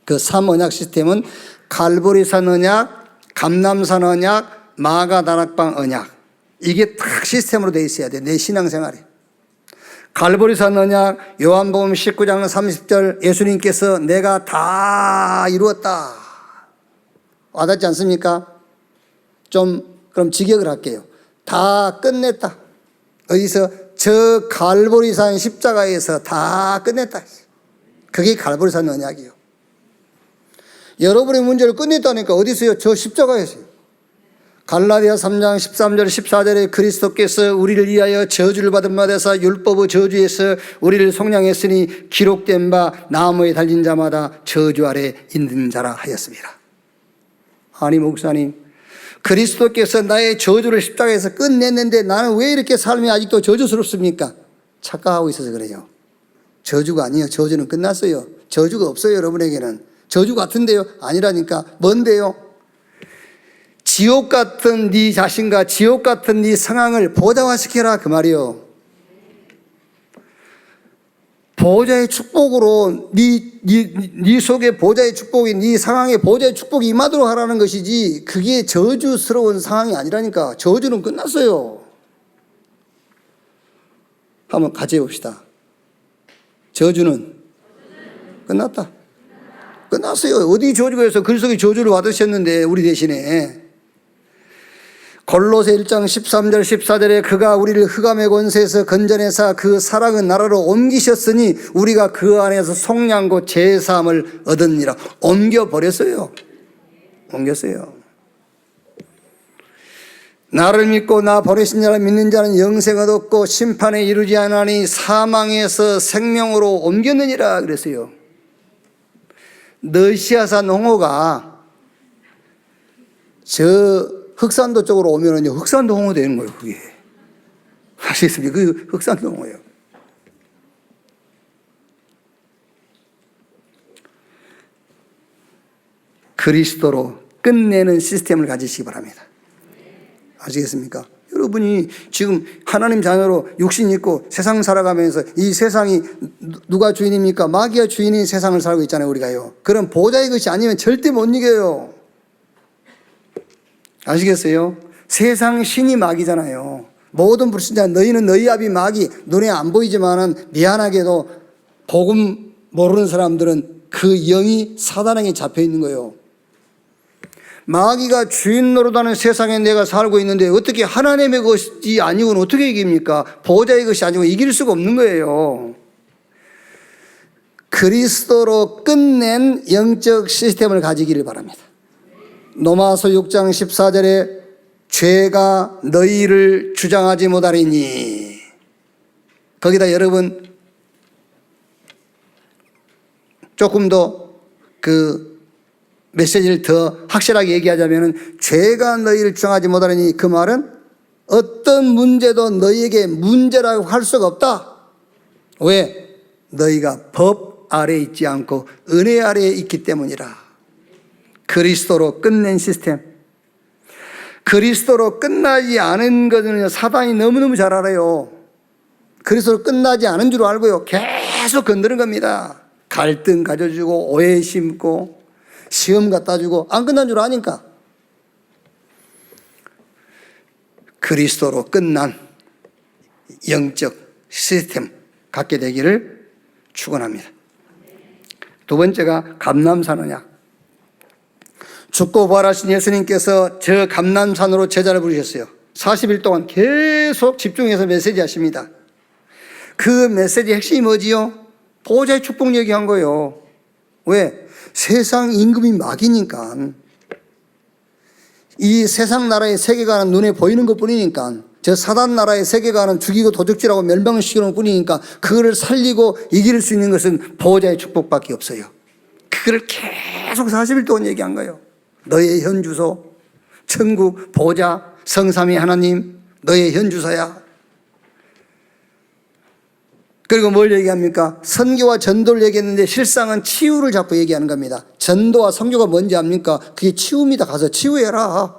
그 3언약 시스템은 갈보리산 언약, 감람산 언약, 마가다락방 언약. 이게 딱 시스템으로 되어 있어야 돼. 내 신앙생활에. 갈보리산 언약, 요한복음 19장 30절 예수님께서 내가 다 이루었다. 와닿지 않습니까? 좀 그럼 직역을 할게요. 다 끝냈다. 어디서? 저 갈보리산 십자가에서 다 끝냈다. 그게 갈보리산 언약이요. 여러분의 문제를 끝냈다니까 어디서요? 저 십자가에서요. 갈라디아 3장 13절 14절에 그리스도께서 우리를 위하여 저주를 받은 바 되사 율법의 저주에서 우리를 속량했으니 기록된 바 나무에 달린 자마다 저주 아래 있는 자라 하였습니다. 아니 목사님, 그리스도께서 나의 저주를 십자가에서 끝냈는데 나는 왜 이렇게 삶이 아직도 저주스럽습니까? 착각하고 있어서 그래요. 저주가 아니에요. 저주는 끝났어요. 저주가 없어요. 여러분에게는. 저주 같은데요? 아니라니까. 뭔데요? 지옥 같은 네 자신과 지옥 같은 네 상황을 보좌화시켜라 그 말이요. 보좌의 축복으로 네 속에 보좌의 축복이, 네 상황에 보좌의 축복이 임하도록 하라는 것이지, 그게 저주스러운 상황이 아니라니까. 저주는 끝났어요. 한번 같이 해봅시다. 저주는 끝났다. 끝났어요. 어디 저주가 있어? 그리스도의 저주를 받으셨는데 우리 대신에. 골로새 1장 13절 14절에 그가 우리를 흑암의 권세에서 건져내사 그 사랑의 나라로 옮기셨으니 우리가 그 안에서 속량고 제사함을 얻으니라. 옮겨버렸어요. 옮겼어요. 나를 믿고 나 보내신 자를 믿는 자는 영생을 얻고 심판에 이르지 않으니 사망에서 생명으로 옮겼느니라 그랬어요. 너시아산 홍어가 저 흑산도 쪽으로 오면은요, 흑산도 홍어 되는 거예요, 그게. 아시겠습니까? 그 흑산도 홍어예요. 그리스도로 끝내는 시스템을 가지시기 바랍니다. 아시겠습니까? 여러분이 지금 하나님 자녀로 육신 있고 세상 살아가면서 이 세상이 누가 주인입니까? 마귀가 주인인 세상을 살고 있잖아요, 우리가요. 그런 보좌의 것이 아니면 절대 못 이겨요. 아시겠어요? 세상 신이 마귀잖아요. 모든 불신자 너희는 너희 아비 마귀. 눈에 안 보이지만은 미안하게도 복음 모르는 사람들은 그 영이 사단에게 잡혀 있는 거예요. 마귀가 주인 노릇하는 세상에 내가 살고 있는데 어떻게 하나님의 것이 아니고는 어떻게 이깁니까? 보좌의 것이 아니고 이길 수가 없는 거예요. 그리스도로 끝낸 영적 시스템을 가지기를 바랍니다. 로마서 6장 14절에 죄가 너희를 주장하지 못하리니, 거기다 여러분 조금 더 그 메시지를 더 확실하게 얘기하자면, 죄가 너희를 주장하지 못하리니 그 말은 어떤 문제도 너희에게 문제라고 할 수가 없다. 왜? 너희가 법 아래에 있지 않고 은혜 아래에 있기 때문이라. 그리스도로 끝낸 시스템. 그리스도로 끝나지 않은 것은 사단이 너무너무 잘 알아요. 그리스도로 끝나지 않은 줄 알고요, 계속 건드는 겁니다. 갈등 가져주고 오해 심고 시험 갖다 주고 안 끝난 줄 아니까. 그리스도로 끝난 영적 시스템 갖게 되기를 축원합니다. 두 번째가 감람산 언약. 죽고 부활하신 예수님께서 저 감람산으로 제자를 부르셨어요. 40일 동안 계속 집중해서 메시지 하십니다. 그 메시지 핵심이 뭐지요? 보좌의 축복 얘기한 거예요. 왜? 세상 임금이 마귀니까. 이 세상 나라의 세계관은 눈에 보이는 것 뿐이니까. 저 사단 나라의 세계관은 죽이고 도적질하고 멸망시키는 것 뿐이니까 그거를 살리고 이길 수 있는 것은 보좌의 축복밖에 없어요. 그걸 계속 40일 동안 얘기한 거예요. 너의 현주소, 천국, 보좌, 성삼위 하나님, 너의 현주소야. 그리고 뭘 얘기합니까? 선교와 전도를 얘기했는데 실상은 치유를 자꾸 얘기하는 겁니다. 전도와 선교가 뭔지 압니까? 그게 치유입니다. 가서 치유해라.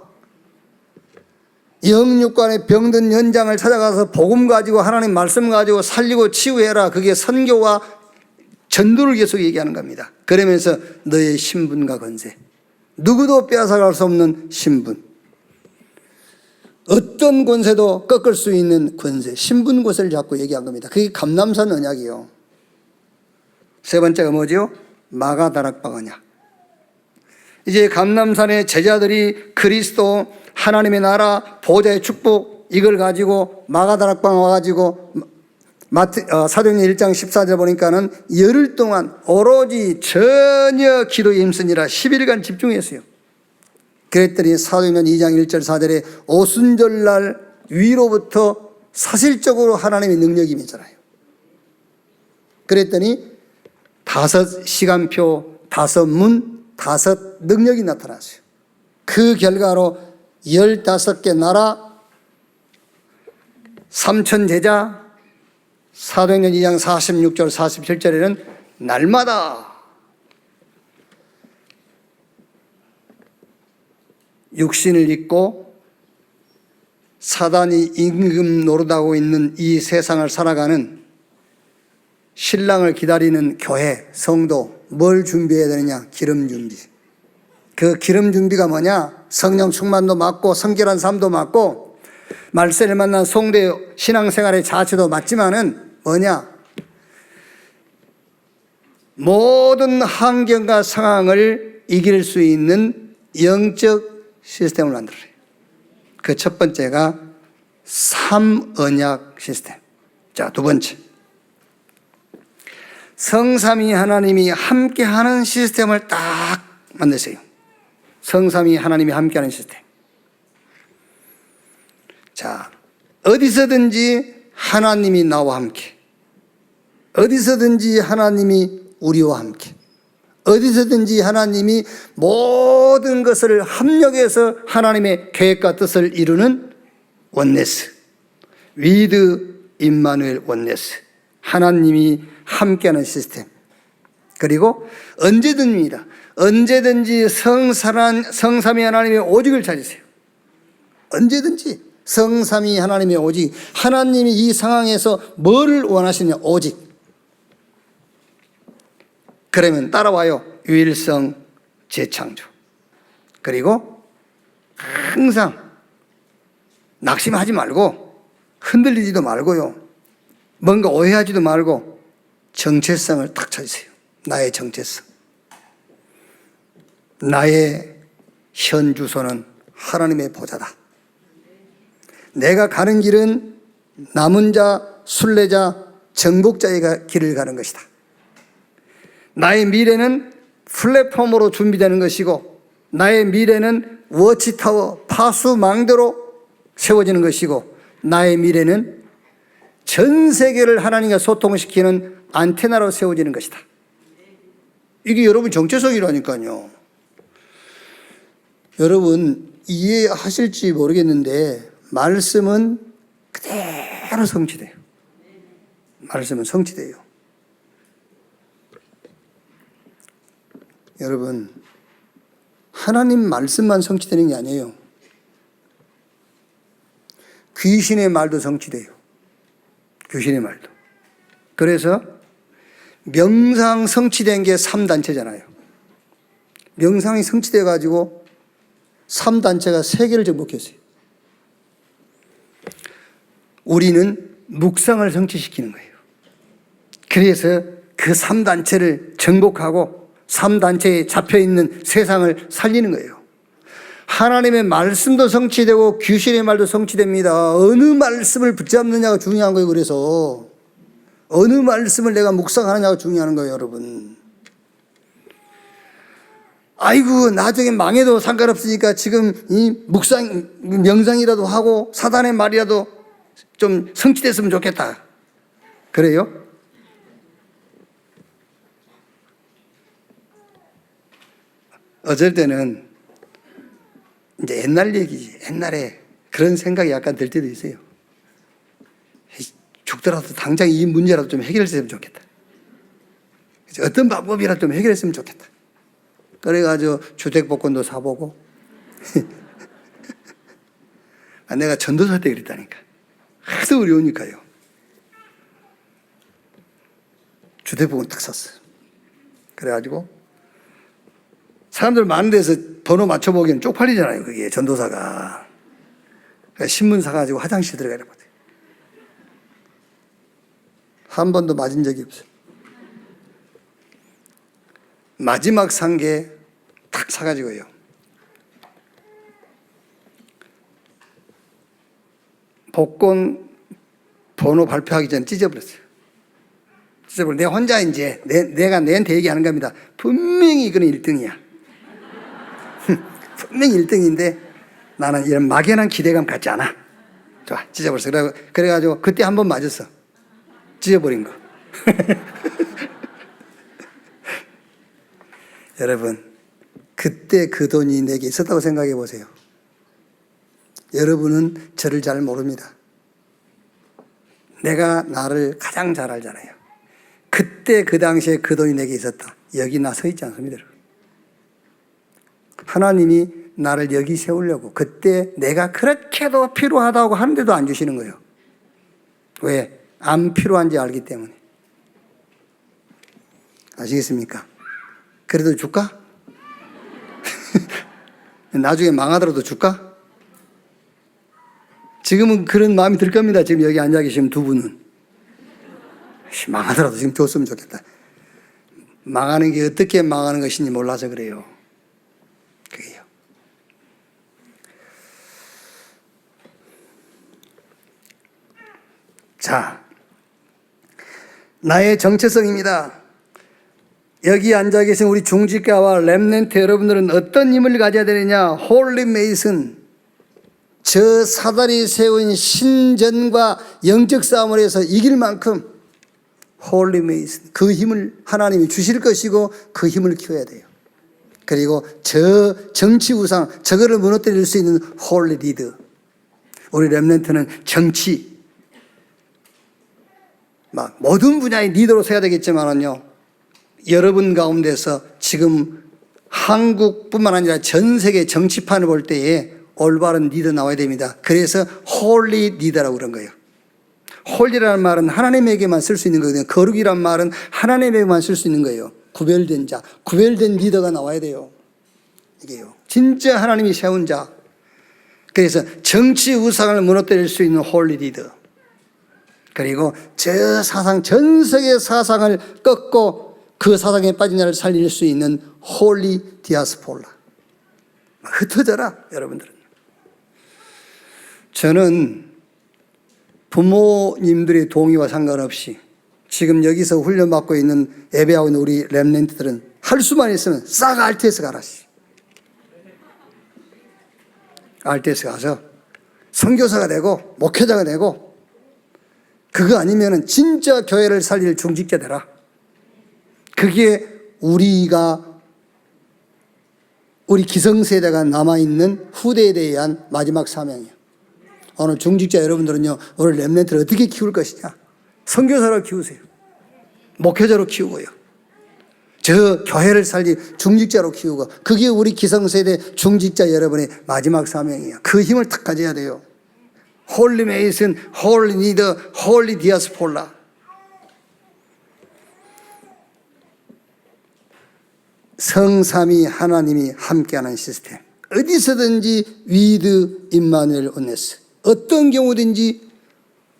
영육간의 병든 연장을 찾아가서 복음 가지고 하나님 말씀 가지고 살리고 치유해라. 그게 선교와 전도를 계속 얘기하는 겁니다. 그러면서 너의 신분과 권세, 누구도 빼앗아갈 수 없는 신분, 어떤 권세도 꺾을 수 있는 권세, 신분 권세를 자꾸 얘기한 겁니다. 그게 감람산 언약이요. 세 번째가 뭐죠? 마가다락방 언약. 이제 감람산의 제자들이 그리스도 하나님의 나라 보좌의 축복 이걸 가지고 마가다락방 와가지고 사도행전 1장 14절 보니까는 열흘 동안 오로지 전혀 기도에 힘쓰니라 10일간 집중했어요. 그랬더니 사도행전 2장 1절 4절에 오순절날 위로부터 사실적으로 하나님의 능력이 임했잖아요. 그랬더니 5시간표, 5문, 5 능력이 나타났어요. 그 결과로 15개 나라, 3천 제자, 사도행전 2장 46절 47절에는 날마다 육신을 입고 사단이 임금 노릇하고 있는 이 세상을 살아가는 신랑을 기다리는 교회, 성도 뭘 준비해야 되느냐? 기름 준비. 그 기름 준비가 뭐냐? 성령 충만도 맞고 성결한 삶도 맞고 말세를 만난 성도의 신앙생활의 자체도 맞지만은 뭐냐? 모든 환경과 상황을 이길 수 있는 영적 시스템을 만들어요. 그 첫 번째가 3언약 시스템. 자, 두 번째. 성삼위 하나님이 함께하는 시스템을 딱 만드세요. 성삼위 하나님이 함께하는 시스템. 자, 어디서든지 하나님이 나와 함께, 어디서든지 하나님이 우리와 함께, 어디서든지 하나님이 모든 것을 합력해서 하나님의 계획과 뜻을 이루는 원네스, 위드 임마누엘 원네스, 하나님이 함께하는 시스템. 그리고 언제든지입니다. 언제든지 성삼위 하나님의 오직을 찾으세요. 언제든지 성삼위 하나님의 오직, 하나님이 이 상황에서 뭐를 원하시느냐? 오직. 그러면 따라와요. 유일성 재창조. 그리고 항상 낙심하지 말고 흔들리지도 말고요. 뭔가 오해하지도 말고 정체성을 딱 찾으세요. 나의 정체성. 나의 현 주소는 하나님의 보좌다. 내가 가는 길은 남은 자, 순례자, 정복자의 길을 가는 것이다. 나의 미래는 플랫폼으로 준비되는 것이고 나의 미래는 워치타워, 파수망대로 세워지는 것이고 나의 미래는 전 세계를 하나님과 소통시키는 안테나로 세워지는 것이다. 이게 여러분 정체성이라니까요. 여러분 이해하실지 모르겠는데 말씀은 그대로 성취돼요. 말씀은 성취돼요. 여러분 하나님 말씀만 성취되는 게 아니에요. 귀신의 말도 성취돼요. 귀신의 말도. 그래서 명상 성취된 게 3단체잖아요. 명상이 성취돼 가지고 3단체가 세계를 정복했어요. 우리는 묵상을 성취시키는 거예요. 그래서 그 3단체를 정복하고 3단체에 잡혀있는 세상을 살리는 거예요. 하나님의 말씀도 성취되고 귀신의 말도 성취됩니다. 어느 말씀을 붙잡느냐가 중요한 거예요. 그래서 어느 말씀을 내가 묵상하느냐가 중요한 거예요. 여러분 아이고 나중에 망해도 상관없으니까 지금 이 명상이라도 하고 사단의 말이라도 좀 성취됐으면 좋겠다. 그래요? 어쩔 때는 이제 옛날 얘기지. 옛날에 그런 생각이 약간 들 때도 있어요. 죽더라도 당장 이 문제라도 좀 해결했으면 좋겠다. 어떤 방법이라도 좀 해결했으면 좋겠다. 그래가지고 주택복권도 사보고 내가 전도사 때 그랬다니까. 하도 어려우니까요. 주택복권 딱 샀어요. 그래가지고 사람들 많은 데서 번호 맞춰보기엔 쪽팔리잖아요. 그게 전도사가. 신문 사가지고 화장실 들어가야 되거든요. 한 번도 맞은 적이 없어요. 마지막 산 게 딱 사가지고요. 복권 번호 발표하기 전에 찢어버렸어요. 내 혼자 이제 내가 내한테 얘기하는 겁니다. 분명히 이거는 1등이야. 분명히 1등인데 나는 이런 막연한 기대감 갖지 않아. 좋아, 찢어버렸어. 그래가지고 그때 한 번 맞았어. 찢어버린 거. 여러분, 그때 그 돈이 내게 있었다고 생각해 보세요. 여러분은 저를 잘 모릅니다. 내가 나를 가장 잘 알잖아요. 그때 그 당시에 그 돈이 내게 있었다. 여기 나 서 있지 않습니다. 하나님이 나를 여기 세우려고 그때 내가 그렇게도 필요하다고 하는데도 안 주시는 거예요. 왜? 안 필요한지 알기 때문에. 아시겠습니까? 그래도 줄까? 나중에 망하더라도 줄까? 지금은 그런 마음이 들 겁니다. 지금 여기 앉아 계시는 두 분은. 망하더라도 지금 줬으면 좋겠다. 망하는 게 어떻게 망하는 것인지 몰라서 그래요. 그게요. 자, 나의 정체성입니다. 여기 앉아 계신 우리 중직가와 렘넌트 여러분들은 어떤 힘을 가져야 되느냐? 홀리 메이슨, 저 사단이 세운 신전과 영적 싸움을 해서 이길 만큼 홀리 메이슨, 그 힘을 하나님이 주실 것이고 그 힘을 키워야 돼요. 그리고 저 정치 우상, 저거를 무너뜨릴 수 있는 홀리 리더. 우리 렘넌트는 정치, 막 모든 분야의 리더로 서야 되겠지만은요, 여러분 가운데서 지금 한국뿐만 아니라 전 세계 정치판을 볼 때에 올바른 리더 나와야 됩니다. 그래서 홀리 리더라고 그런 거예요. 홀리라는 말은 하나님에게만 쓸 수 있는 거거든요. 거룩이란 말은 하나님에게만 쓸 수 있는 거예요. 구별된 자, 구별된 리더가 나와야 돼요. 이게요. 진짜 하나님이 세운 자. 그래서 정치 우상을 무너뜨릴 수 있는 홀리 리더. 그리고 저 사상, 전 세계 사상을 꺾고 그 사상에 빠진 자를 살릴 수 있는 홀리 디아스폴라. 흩어져라, 여러분들은. 저는 부모님들의 동의와 상관없이 지금 여기서 훈련받고 있는 예배하고 있는 우리 렘넌트들은 할 수만 있으면 싹 RTS 가라. RTS 가서 선교사가 되고 목회자가 되고, 그거 아니면은 진짜 교회를 살릴 중직자 되라. 그게 우리 기성세대가 남아있는 후대에 대한 마지막 사명이에요. 오늘 중직자 여러분들은요, 오늘 렘넌트를 어떻게 키울 것이냐? 선교사로 키우세요. 목회자로 키우고요. 저 교회를 살릴 중직자로 키우고, 그게 우리 기성세대 중직자 여러분의 마지막 사명이에요. 그 힘을 탁 가져야 돼요. 홀리 메이슨, 홀리 리더, 홀리 디아스폴라. 성삼위 하나님이 함께하는 시스템. 어디서든지 위드 임마누엘 온네스. 어떤 경우든지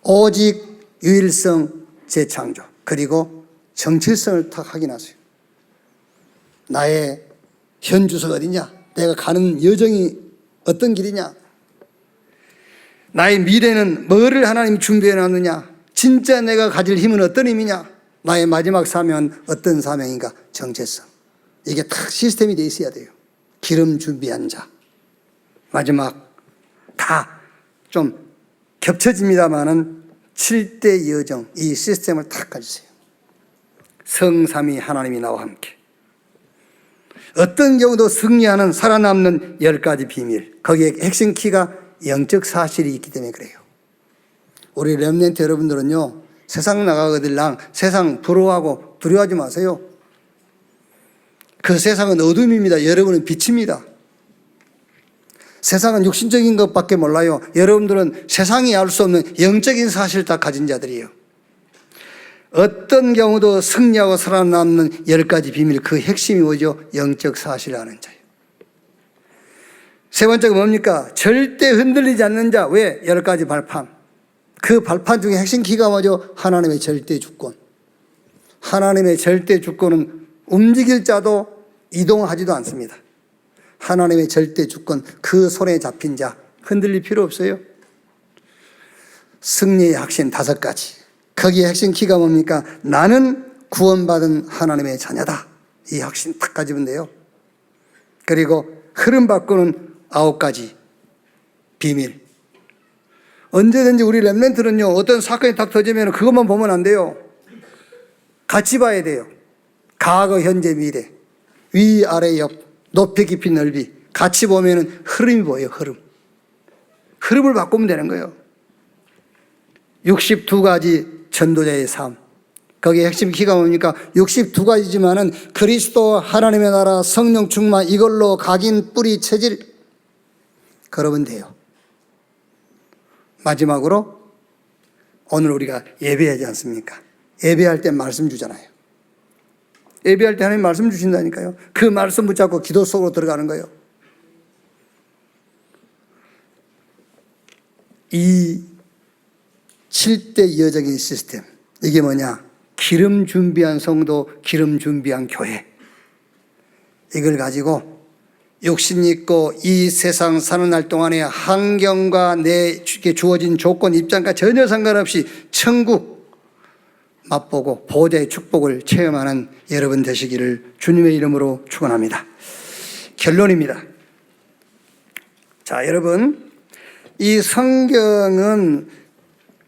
오직 유일성 재창조. 그리고 정체성을 탁 확인하세요. 나의 현 주소가 어디냐? 내가 가는 여정이 어떤 길이냐? 나의 미래는 뭐를 하나님이 준비해 놨느냐? 진짜 내가 가질 힘은 어떤 힘이냐? 나의 마지막 사명은 어떤 사명인가? 정체성. 이게 딱 시스템이 돼 있어야 돼요. 기름 준비한 자. 마지막 다 좀 겹쳐집니다만은 7대 여정, 이 시스템을 딱 가지세요. 성삼위 하나님이 나와 함께. 어떤 경우도 승리하는 살아남는 10가지 비밀. 거기에 핵심 키가 영적 사실이 있기 때문에 그래요. 우리 렘넌트 여러분들은요, 세상 나가거들랑 세상 부러워하고 두려워하지 마세요. 그 세상은 어둠입니다. 여러분은 빛입니다. 세상은 육신적인 것밖에 몰라요. 여러분들은 세상이 알 수 없는 영적인 사실을 다 가진 자들이에요. 어떤 경우도 승리하고 살아남는 10가지 비밀, 그 핵심이 뭐죠? 영적 사실을 아는 자예요. 세 번째가 뭡니까? 절대 흔들리지 않는 자. 왜? 10가지 발판. 그 발판 중에 핵심 키가 뭐죠? 하나님의 절대 주권. 하나님의 절대 주권은 움직일 자도 이동하지도 않습니다. 하나님의 절대 주권, 그 손에 잡힌 자, 흔들릴 필요 없어요. 승리의 핵심 5가지. 거기에 핵심 키가 뭡니까? 나는 구원받은 하나님의 자녀다. 이 핵심 딱 가지면 돼요. 그리고 흐름 바꾸는 9가지 비밀. 언제든지 우리 렘넌트는요, 어떤 사건이 딱 터지면 그것만 보면 안 돼요. 같이 봐야 돼요. 과거, 현재, 미래. 위, 아래, 옆, 높이, 깊이, 넓이. 같이 보면은 흐름이 보여요, 흐름. 흐름을 바꾸면 되는 거예요. 62가지 전도자의 삶. 거기에 핵심 키가 뭡니까? 62가지지만은 그리스도, 하나님의 나라, 성령 충만, 이걸로 각인, 뿌리, 체질 걸으면 돼요. 마지막으로 오늘 우리가 예배하지 않습니까? 예배할 때 말씀 주잖아요. 예배할 때 하나님 말씀 주신다니까요. 그 말씀 붙잡고 기도 속으로 들어가는 거예요. 이 7대 이어적인 시스템, 이게 뭐냐? 기름 준비한 성도, 기름 준비한 교회. 이걸 가지고 욕심 있고 이 세상 사는 날 동안에 환경과 내게 주어진 조건, 입장과 전혀 상관없이 천국 맛보고 보호자의 축복을 체험하는 여러분 되시기를 주님의 이름으로 축원합니다. 결론입니다. 자, 여러분, 이 성경은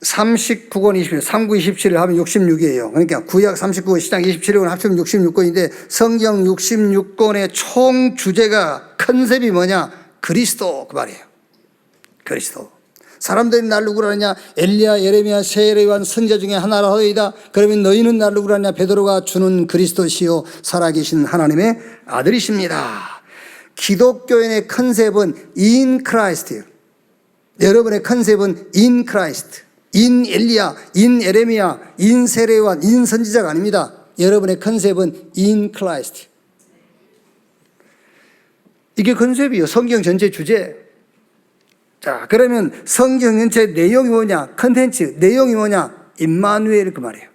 39권 27, 39, 27을 하면 66이에요. 그러니까 구약 39권, 시장 27권 합치면 66권인데 성경 66권의 총 주제가 컨셉이 뭐냐? 그리스도, 그 말이에요. 그리스도. 사람들이 날 누구라 하냐? 엘리야, 예레미야, 세례 요한 선지자 중에 하나라 하이다. 그러면 너희는 날 누구라 하냐? 베드로가 주는 그리스도시요 살아계신 하나님의 아들이십니다. 기독교인의 컨셉은 in Christ예요. 여러분의 컨셉은 in Christ. 인 엘리야, 인 에레미야, 인 세례 요한, 인 선지자가 아닙니다. 여러분의 컨셉은 in Christ. 이게 컨셉이에요. 성경 전체 주제. 자, 그러면 성경 전체 내용이 뭐냐? 컨텐츠, 내용이 뭐냐? 임마누엘, 그 말이에요.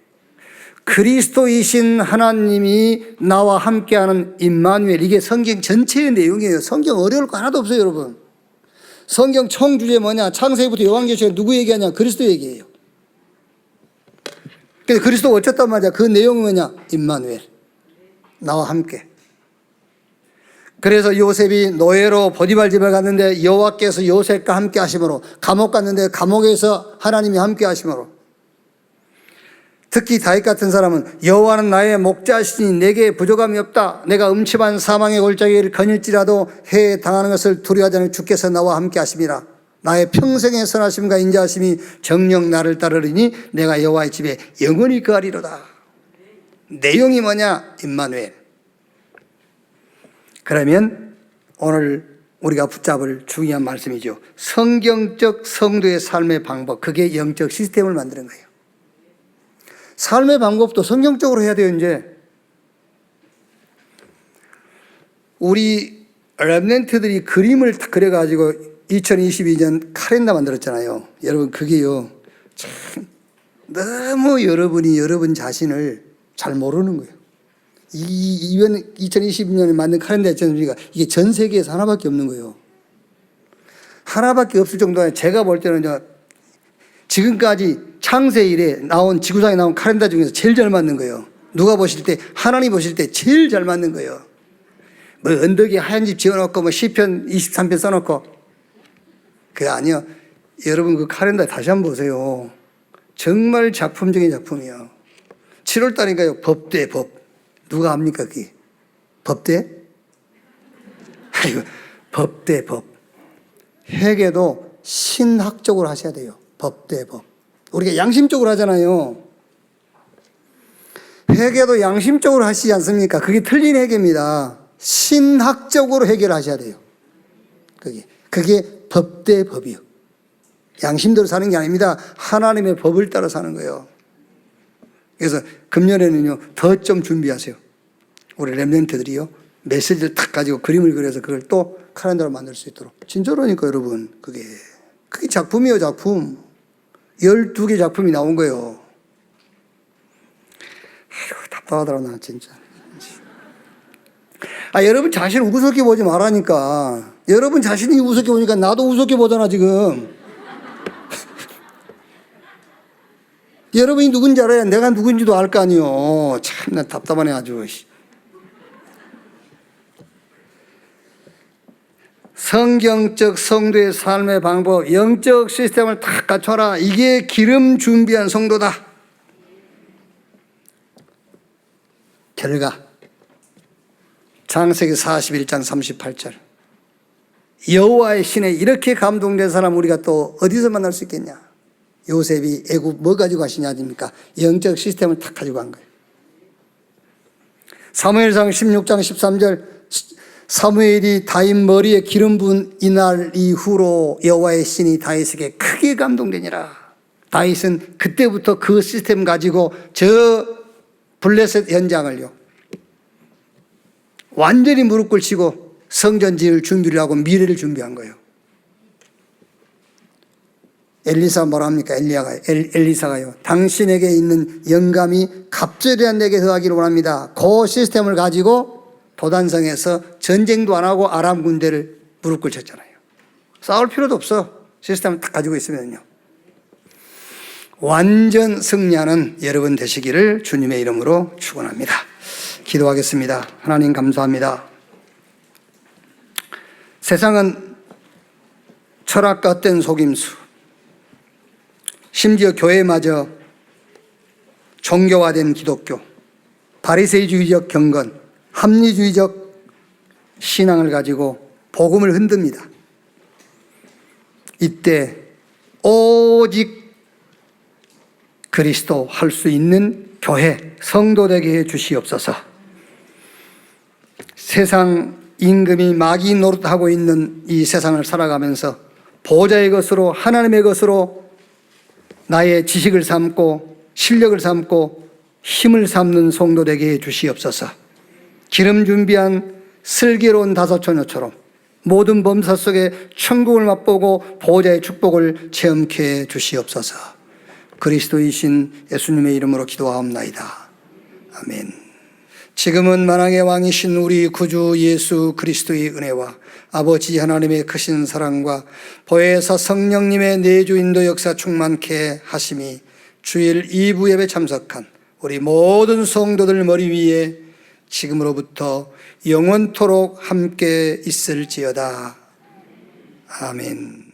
그리스도이신 하나님이 나와 함께하는 임마누엘. 이게 성경 전체의 내용이에요. 성경 어려울 거 하나도 없어요, 여러분. 성경 총 주제 뭐냐? 창세기부터 요한계시록 누구 얘기하냐? 그리스도 얘기예요. 그래서 그리스도가 어쨌단 말이야. 그 내용이 뭐냐? 임마누엘. 나와 함께. 그래서 요셉이 노예로 보디발 집에 갔는데 여호와께서 요셉과 함께 하심으로, 감옥 갔는데 감옥에서 하나님이 함께 하심으로, 특히 다윗 같은 사람은 여호와는 나의 목자시니 내게 부족함이 없다. 내가 음침한 사망의 골짜기를 거닐지라도 해에 당하는 것을 두려워하지 않으면 주께서 나와 함께 하심이라. 나의 평생의 선하심과 인자하심이 정녕 나를 따르리니 내가 여호와의 집에 영원히 거하리로다. 내용이 뭐냐? 임마누엘. 그러면 오늘 우리가 붙잡을 중요한 말씀이죠. 성경적 성도의 삶의 방법, 그게 영적 시스템을 만드는 거예요. 삶의 방법도 성경적으로 해야 돼요. 이제 우리 렘넌트들이 그림을 딱 그려가지고 2022년 카렌더 만들었잖아요. 여러분, 그게요, 참 너무 여러분이 여러분 자신을 잘 모르는 거예요. 이번 2022년에 만든 카렌더 있지 않습니까? 이게 전 세계에서 하나밖에 없는 거예요. 하나밖에 없을 정도에 제가 볼 때는 지금까지 창세 이래 나온, 지구상에 나온 카렌더 중에서 제일 잘 맞는 거예요. 누가 보실 때, 하나님 보실 때 제일 잘 맞는 거예요. 뭐 언덕에 하얀 집 지어놓고 뭐 시편 23편 써놓고, 그게 아니요. 여러분 그 카렌더 다시 한번 보세요. 정말 작품적인 작품이에요. 7월달인가요? 법대, 법. 누가 합니까 그게? 법대? 아이고, 법대, 법. 회계도 신학적으로 하셔야 돼요. 법대, 법. 우리가 양심적으로 하잖아요. 회계도 양심적으로 하시지 않습니까? 그게 틀린 회계입니다. 신학적으로 해결하셔야 돼요. 그게 법대, 법이요. 양심대로 사는 게 아닙니다. 하나님의 법을 따라 사는 거예요. 그래서 금년에는요, 더 좀 준비하세요. 우리 렘넌트들이요, 메시지를 탁 가지고 그림을 그려서 그걸 또 카렌더로 만들 수 있도록. 진짜로니까 여러분, 그게 작품이에요, 작품. 12개 작품이 나온 거예요. 아이고, 답답하더라, 나 진짜. 여러분 자신을 우습게 보지 말라니까. 여러분 자신이 우습게 보니까 나도 우습게 보잖아, 지금. 여러분이 누군지 알아야 내가 누군지도 알 거 아니요. 참, 나 답답하네, 아주. 성경적 성도의 삶의 방법, 영적 시스템을 다 갖춰라. 이게 기름 준비한 성도다. 결과 창세기 41장 38절. 여호와의 신에 이렇게 감동된 사람 우리가 또 어디서 만날 수 있겠냐? 요셉이 애굽 뭐 가지고 가시냐 아닙니까? 영적 시스템을 탁 가지고 간 거예요. 사무엘상 16장 13절. 사무엘이 다윗 머리에 기름 부은 이날 이후로 여호와의 신이 다윗에게 크게 감동되니라. 다윗은 그때부터 그 시스템 가지고 저 블레셋 현장을요 완전히 무릎 꿇치고 성전 지을 준비를 하고 미래를 준비한 거예요. 엘리사 뭐라 합니까? 엘리사가요. 당신에게 있는 영감이 갑절이나 내게 더하기를 원합니다. 그 시스템을 가지고 도단성에서 전쟁도 안 하고 아람 군대를 무릎 꿇쳤잖아요. 싸울 필요도 없어. 시스템을 딱 가지고 있으면요. 완전 승리하는 여러분 되시기를 주님의 이름으로 축원합니다. 기도하겠습니다. 하나님 감사합니다. 세상은 철학과 헛된 속임수, 심지어 교회마저 종교화된 기독교, 바리새이주의적 경건, 합리주의적 신앙을 가지고 복음을 흔듭니다. 이때 오직 그리스도 할 수 있는 교회, 성도 되게 해 주시옵소서. 세상 임금이 마귀 노릇하고 있는 이 세상을 살아가면서 보좌의 것으로 하나님의 것으로 나의 지식을 삼고 실력을 삼고 힘을 삼는 성도 되게 해 주시옵소서. 기름 준비한 슬기로운 다섯 처녀처럼 모든 범사 속에 천국을 맛보고 보호자의 축복을 체험케 해 주시옵소서. 그리스도이신 예수님의 이름으로 기도하옵나이다. 아멘. 지금은 만왕의 왕이신 우리 구주 예수 그리스도의 은혜와 아버지 하나님의 크신 사랑과 보혜사 성령님의 내주인도 역사 충만케 하심이 주일 2부 예배 참석한 우리 모든 성도들 머리 위에 지금으로부터 영원토록 함께 있을지어다. 아멘.